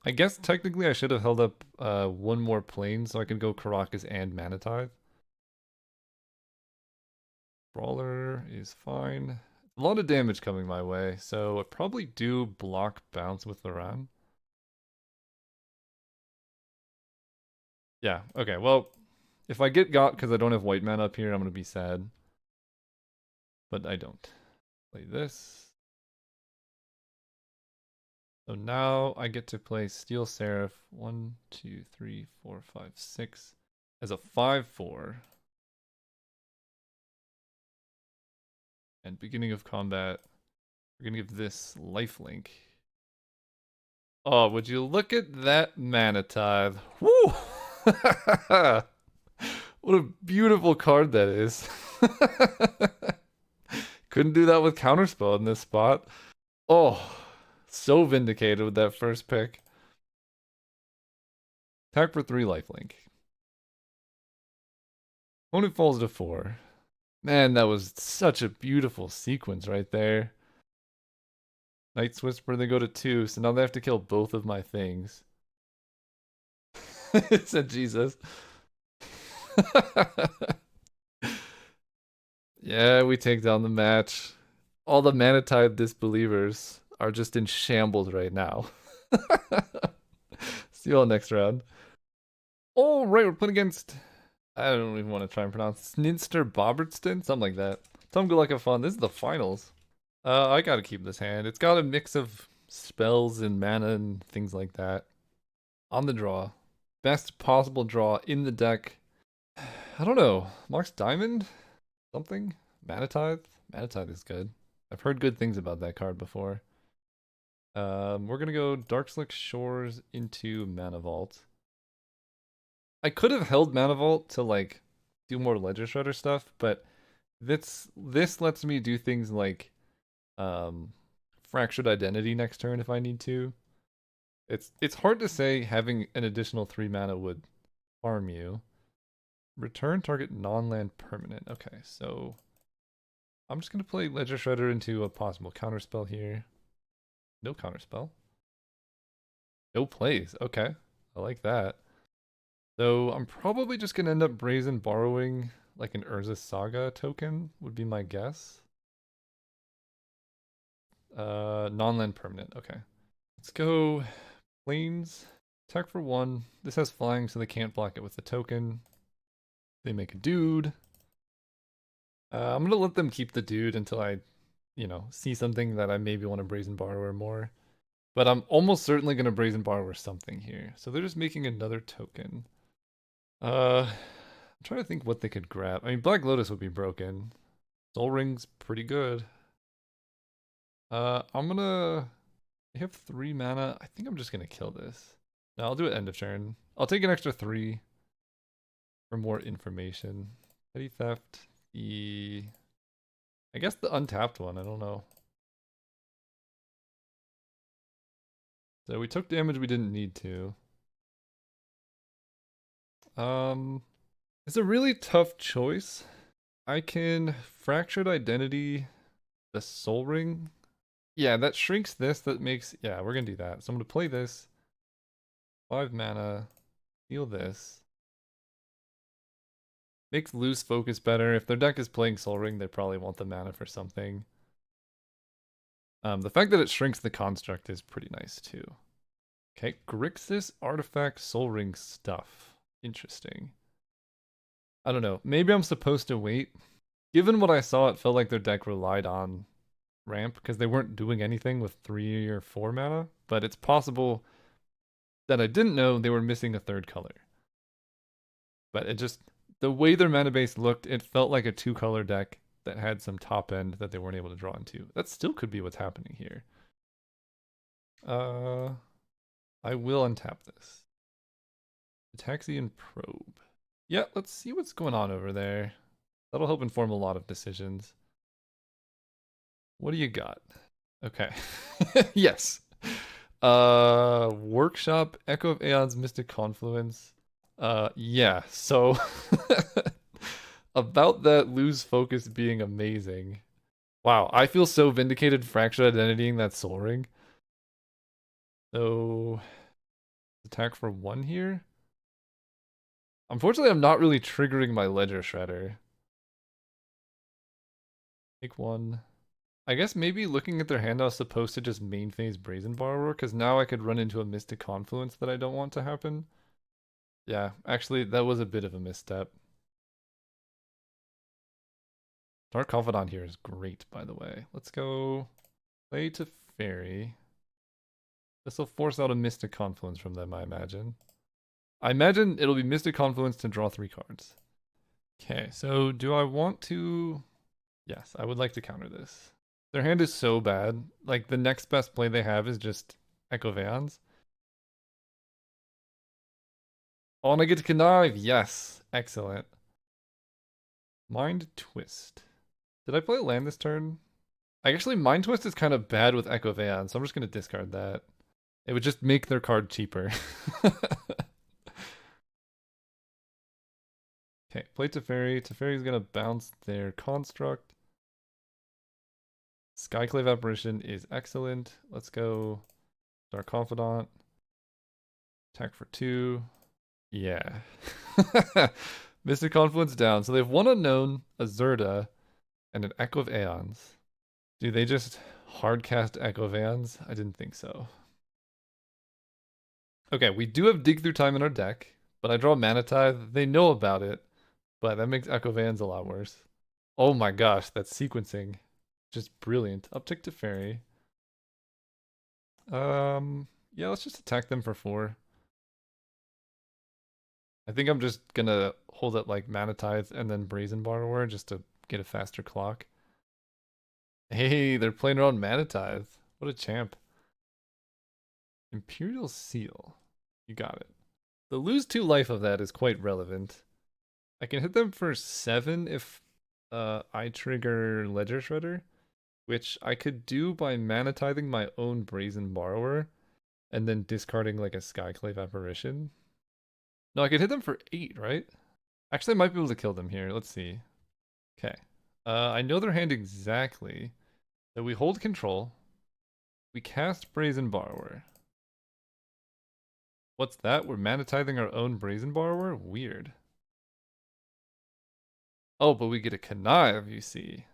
I guess technically I should have held up one more plane so I could go Caracas and Manatide. Brawler is fine. A lot of damage coming my way, so I probably do block bounce with Loran. Yeah, okay, well, if I get got because I don't have white mana up here, I'm going to be sad. But I don't. Play this. So now I get to play Steel Seraph 1, 2, 3, 4, 5, 6 as a 5/4. And beginning of combat, we're gonna give this lifelink. Oh, would you look at that mana tithe? Woo! What a beautiful card that is. Couldn't do that with Counterspell in this spot. Oh, so vindicated with that first pick. Attack for 3 lifelink. Opponent falls to 4. Man, that was such a beautiful sequence right there. Night's Whisper, they go to 2, so now they have to kill both of my things. Said Jesus. Yeah, we take down the match. All the Manatide disbelievers are just in shambles right now. See you all next round. Oh, right, we're playing against... I don't even want to try and pronounce Sninster Bobertston, something like that. Tell them good luck, have fun. This is the finals. I gotta keep this hand. It's got a mix of spells and mana and things like that. On the draw. Best possible draw in the deck. I don't know. Mark's Diamond? Something? Manatithe? Manatithe is good. I've heard good things about that card before. We're gonna go Darkslick Shores into Mana Vault. I could have held Mana Vault to like do more Ledger Shredder stuff, but this lets me do things like Fractured Identity next turn if I need to. It's hard to say having an additional 3 mana would harm you. Return target non-land permanent. Okay, so I'm just gonna play Ledger Shredder into a possible counterspell here. No counterspell. No plays. Okay, I like that. So I'm probably just gonna end up brazen borrowing like an Urza Saga token would be my guess. Non-land permanent. Okay, let's go planes. Attack for 1. This has flying, so they can't block it with the token. They make a dude. I'm gonna let them keep the dude until I, see something that I maybe want to brazen borrower more. But I'm almost certainly gonna brazen borrower something here. So they're just making another token. I'm trying to think what they could grab. I mean, Black Lotus would be broken. Soul Ring's pretty good. I'm gonna... I have 3 mana. I think I'm just gonna kill this. No, I'll do it end of turn. I'll take an extra 3 for more information. Petty Theft, I guess the untapped one, I don't know. So we took damage we didn't need to. It's a really tough choice. I can Fractured Identity the Soul Ring. Yeah, that shrinks this, that makes... Yeah, we're gonna do that. So I'm gonna play this. 5 mana. Heal this. Makes lose focus better. If their deck is playing Soul Ring, they probably want the mana for something. The fact that it shrinks the construct is pretty nice too. Okay, Grixis Artifact Soul Ring stuff. Interesting. I don't know. Maybe I'm supposed to wait. Given what I saw, it felt like their deck relied on ramp because they weren't doing anything with 3 or 4 mana, but it's possible that I didn't know they were missing a third color. But it just, the way their mana base looked, it felt like a 2 color deck that had some top end that they weren't able to draw into. That still could be what's happening here. I will untap this. Ataxian Probe. Yeah, let's see what's going on over there. That'll help inform a lot of decisions. What do you got? Okay. Yes. Workshop, Echo of Aeon's Mystic Confluence. Yeah, so about that lose focus being amazing. Wow, I feel so vindicated fractured identitying that Soul Ring. So attack for 1 here. Unfortunately, I'm not really triggering my Ledger Shredder. Take 1. I guess maybe looking at their hand, I was supposed to just main phase Brazen Borrower, because now I could run into a Mystic Confluence that I don't want to happen. Yeah, actually, that was a bit of a misstep. Dark Confidant here is great, by the way. Let's go play to Fairy. This will force out a Mystic Confluence from them, I imagine. I imagine it'll be Mystic Confluence to draw 3 cards. Okay, so do I want to... Yes, I would like to counter this. Their hand is so bad. Like, the next best play they have is just Echo Vans. Oh, and I get to connive. Yes, excellent. Mind Twist. Did I play land this turn? Actually, Mind Twist is kind of bad with Echo Van, so I'm just going to discard that. It would just make their card cheaper. Okay, play Teferi. Teferi's going to bounce their construct. Skyclave Apparition is excellent. Let's go Dark Confidant. Attack for 2. Yeah. Mystic Confluence down. So they have 1 unknown, a Zerda, and an Echo of Aeons. Do they just hardcast Echo Vans? I didn't think so. Okay, we do have Dig Through Time in our deck, but I draw Mana Tithe. They know about it, but that makes Echo Vans a lot worse. Oh my gosh, that sequencing. Just brilliant. Uptick to Fairy. Yeah, let's just attack them for 4. I think I'm just gonna hold it like Mana Tithe and then Brazen Borrower just to get a faster clock. Hey, they're playing around Mana Tithe. What a champ. Imperial Seal. You got it. The lose 2 life of that is quite relevant. I can hit them for 7 if I trigger Ledger Shredder, which I could do by mana tithing my own Brazen Borrower and then discarding like a Skyclave Apparition. No, I could hit them for 8, right? Actually, I might be able to kill them here. Let's see. Okay. I know their hand exactly. So we hold control. We cast Brazen Borrower. What's that? We're mana tithing our own Brazen Borrower? Weird. Oh, but we get a connive, you see.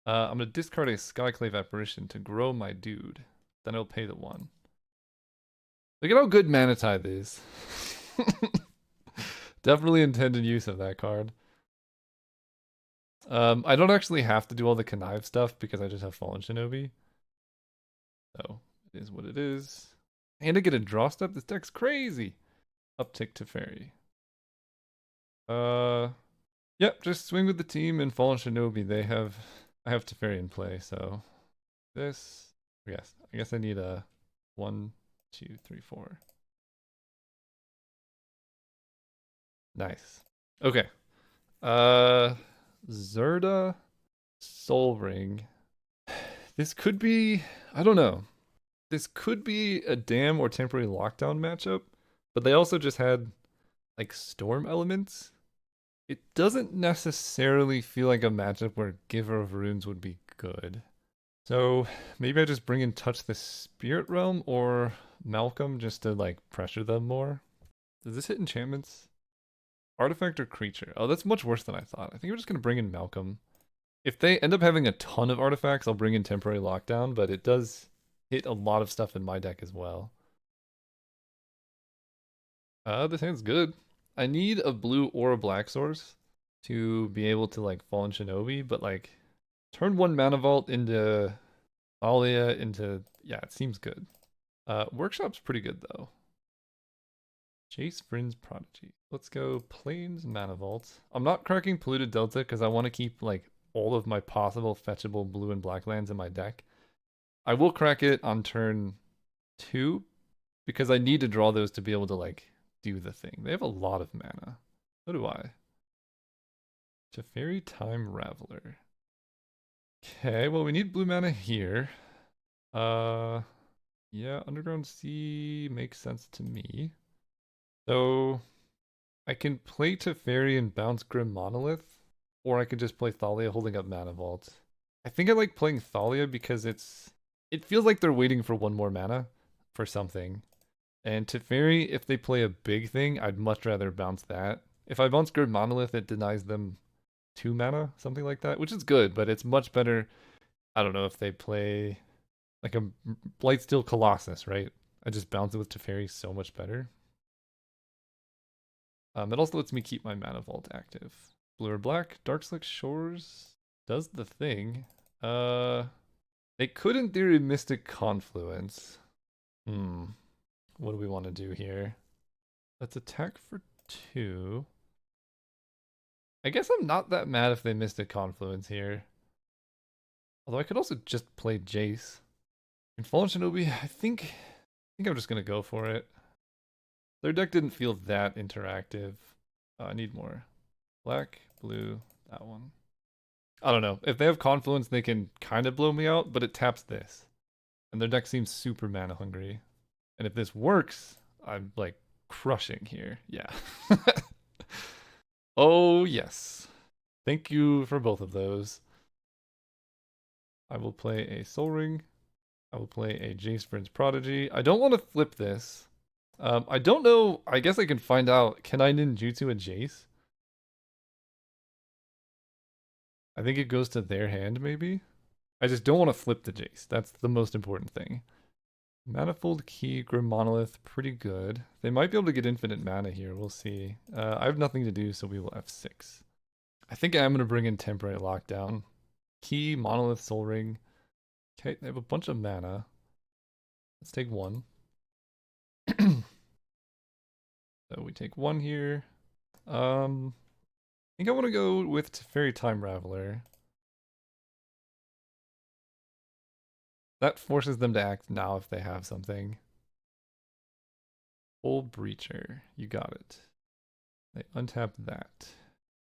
I'm gonna discard a Skyclave Apparition to grow my dude. Then I'll pay the 1. Look at how good Mana Tithe is. Definitely intended use of that card. I don't actually have to do all the connive stuff because I just have Fallen Shinobi. So, it is what it is. And to get a draw step, this deck's crazy. Uptick to Fairy. Yep, just swing with the team and Fallen Shinobi. I have Teferi in play, so this. Yes, I guess I need a 1, 2, 3, 4. Nice. Okay. Zerda, Soul Ring. This could be, I don't know. This could be a dam or temporary lockdown matchup, but they also just had like storm elements. It doesn't necessarily feel like a matchup where Giver of Runes would be good. So maybe I just bring in Touch the Spirit Realm or Malcolm just to like pressure them more. Does this hit enchantments? Artifact or creature? Oh, that's much worse than I thought. I think we're just going to bring in Malcolm. If they end up having a ton of artifacts, I'll bring in Temporary Lockdown, but it does hit a lot of stuff in my deck as well. This hand's good. I need a blue or a black source to be able to like Fallen Shinobi, but like Turn one Mana Vault into Thalia into... Yeah, it seems good. Workshop's pretty good, though. Jace Vryn's Prodigy. Let's go Plains Mana Vault. I'm not cracking Polluted Delta because I want to keep, like, all of my possible fetchable blue and black lands in my deck. I will crack it on turn 2 because I need to draw those to be able to, like, do the thing. They have a lot of mana. So do I. Teferi Time Raveler. Okay, well, we need blue mana here. Yeah, Underground Sea makes sense to me. So, I can play Teferi and bounce Grim Monolith, or I could just play Thalia holding up Mana Vault. I think I like playing Thalia because it feels like they're waiting for one more mana for something. And Teferi, if they play a big thing, I'd much rather bounce that. If I bounce Grim Monolith, it denies them 2 mana, something like that, which is good, but it's much better. I don't know if they play like a Blightsteel Colossus, right? I just bounce it with Teferi so much better. It also lets me keep my Mana Vault active. Blue or black, Darkslick Shores does the thing. They could in theory Mystic Confluence. What do we want to do here? Let's attack for 2. I guess I'm not that mad if they Mystic Confluence here. Although I could also just play Jace. And Fallen Shinobi, I think I'm just gonna go for it. Their deck didn't feel that interactive. I need more. Black, blue, that one. I don't know. If they have Confluence, they can kind of blow me out, but it taps this. And their deck seems super mana hungry. And if this works, I'm like crushing here. Yeah. Oh, yes. Thank you for both of those. I will play a Soul Ring. I will play a Jace Vryn's Prodigy. I don't want to flip this. I don't know. I guess I can find out. Can I ninjutsu a Jace? I think it goes to their hand, maybe? I just don't want to flip the Jace. That's the most important thing. Manifold Key, Grim Monolith, pretty good. They might be able to get infinite mana here. We'll see. I have nothing to do, so we will F6. I think I'm going to bring in Temporary Lockdown. Key, Monolith, Soul Ring. Okay, they have a bunch of mana. Let's take one. So we take one here. I think I want to go with Fairy Time Raveler. That forces them to act now if they have something. Old Breacher, you got it. They untap that.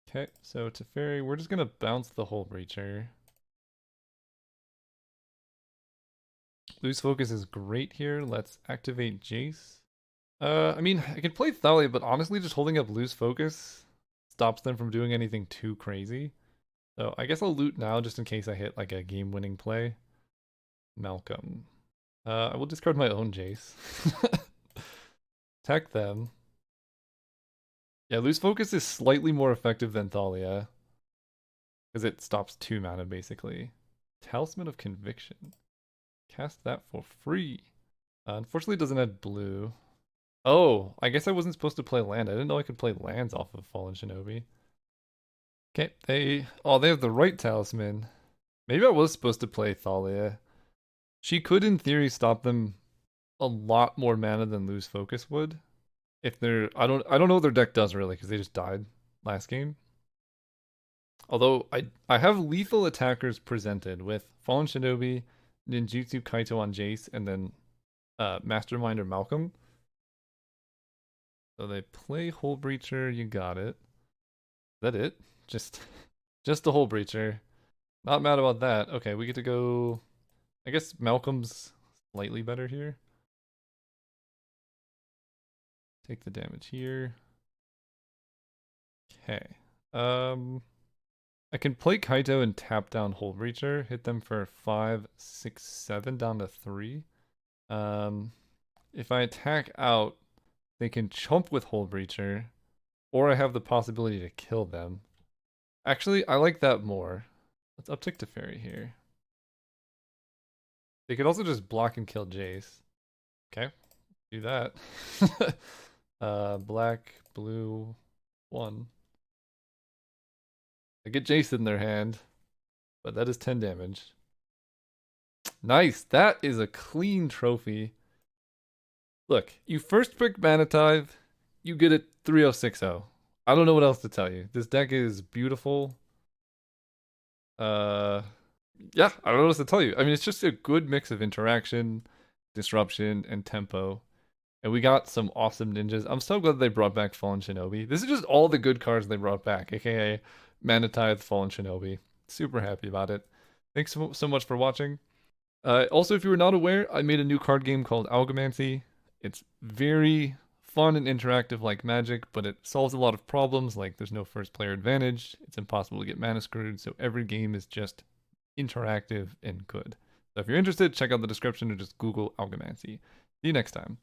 Okay, so Teferi, we're just gonna bounce the Whole Breacher. Lose Focus is great here. Let's activate Jace. I mean, I could play Thalia, but honestly, just holding up Lose Focus stops them from doing anything too crazy. So I guess I'll loot now just in case I hit like a game-winning play. Malcolm. I will discard my own Jace. Attack them. Yeah, Lose Focus is slightly more effective than Thalia. Because it stops 2 mana, basically. Talisman of Conviction. Cast that for free. Unfortunately, it doesn't have blue. Oh, I guess I wasn't supposed to play land. I didn't know I could play lands off of Fallen Shinobi. Okay, they have the right talisman. Maybe I was supposed to play Thalia. She could, in theory, stop them a lot more mana than Lose Focus would. If they're, I don't know what their deck does really, because they just died last game. Although I have lethal attackers presented with Fallen Shinobi, Ninjutsu Kaito on Jace, and then Mastermind or Malcolm. So they play Hole Breacher, you got it. Is that it? Just the Hole Breacher. Not mad about that. Okay, we get to go. I guess Malcolm's slightly better here. Take the damage here. Okay. I can play Kaito and tap down Hole Breacher, hit them for 5, 6, 7 down to 3. If I attack out, they can chump with Hole Breacher, or I have the possibility to kill them. Actually, I like that more. Let's uptick to Fairy here. They could also just block and kill Jace. Okay, do that. Black, blue, 1. They get Jace in their hand. but that is 10 damage. Nice. That is a clean trophy. Look, you first pick Manatithe, you get it 3060. I don't know what else to tell you. This deck is beautiful. Uh, yeah, I don't know what else to tell you. I mean, it's just a good mix of interaction, disruption, and tempo. And we got some awesome ninjas. I'm so glad they brought back Fallen Shinobi. This is just all the good cards they brought back, aka Manatithe, Fallen Shinobi. Super happy about it. Thanks so much for watching. Also, if you were not aware, I made a new card game called Algomancy. It's very fun and interactive like Magic, but it solves a lot of problems like there's no first player advantage, it's impossible to get mana screwed, so every game is just interactive and good. So if you're interested, check out the description or just Google Algomancy. See you next time.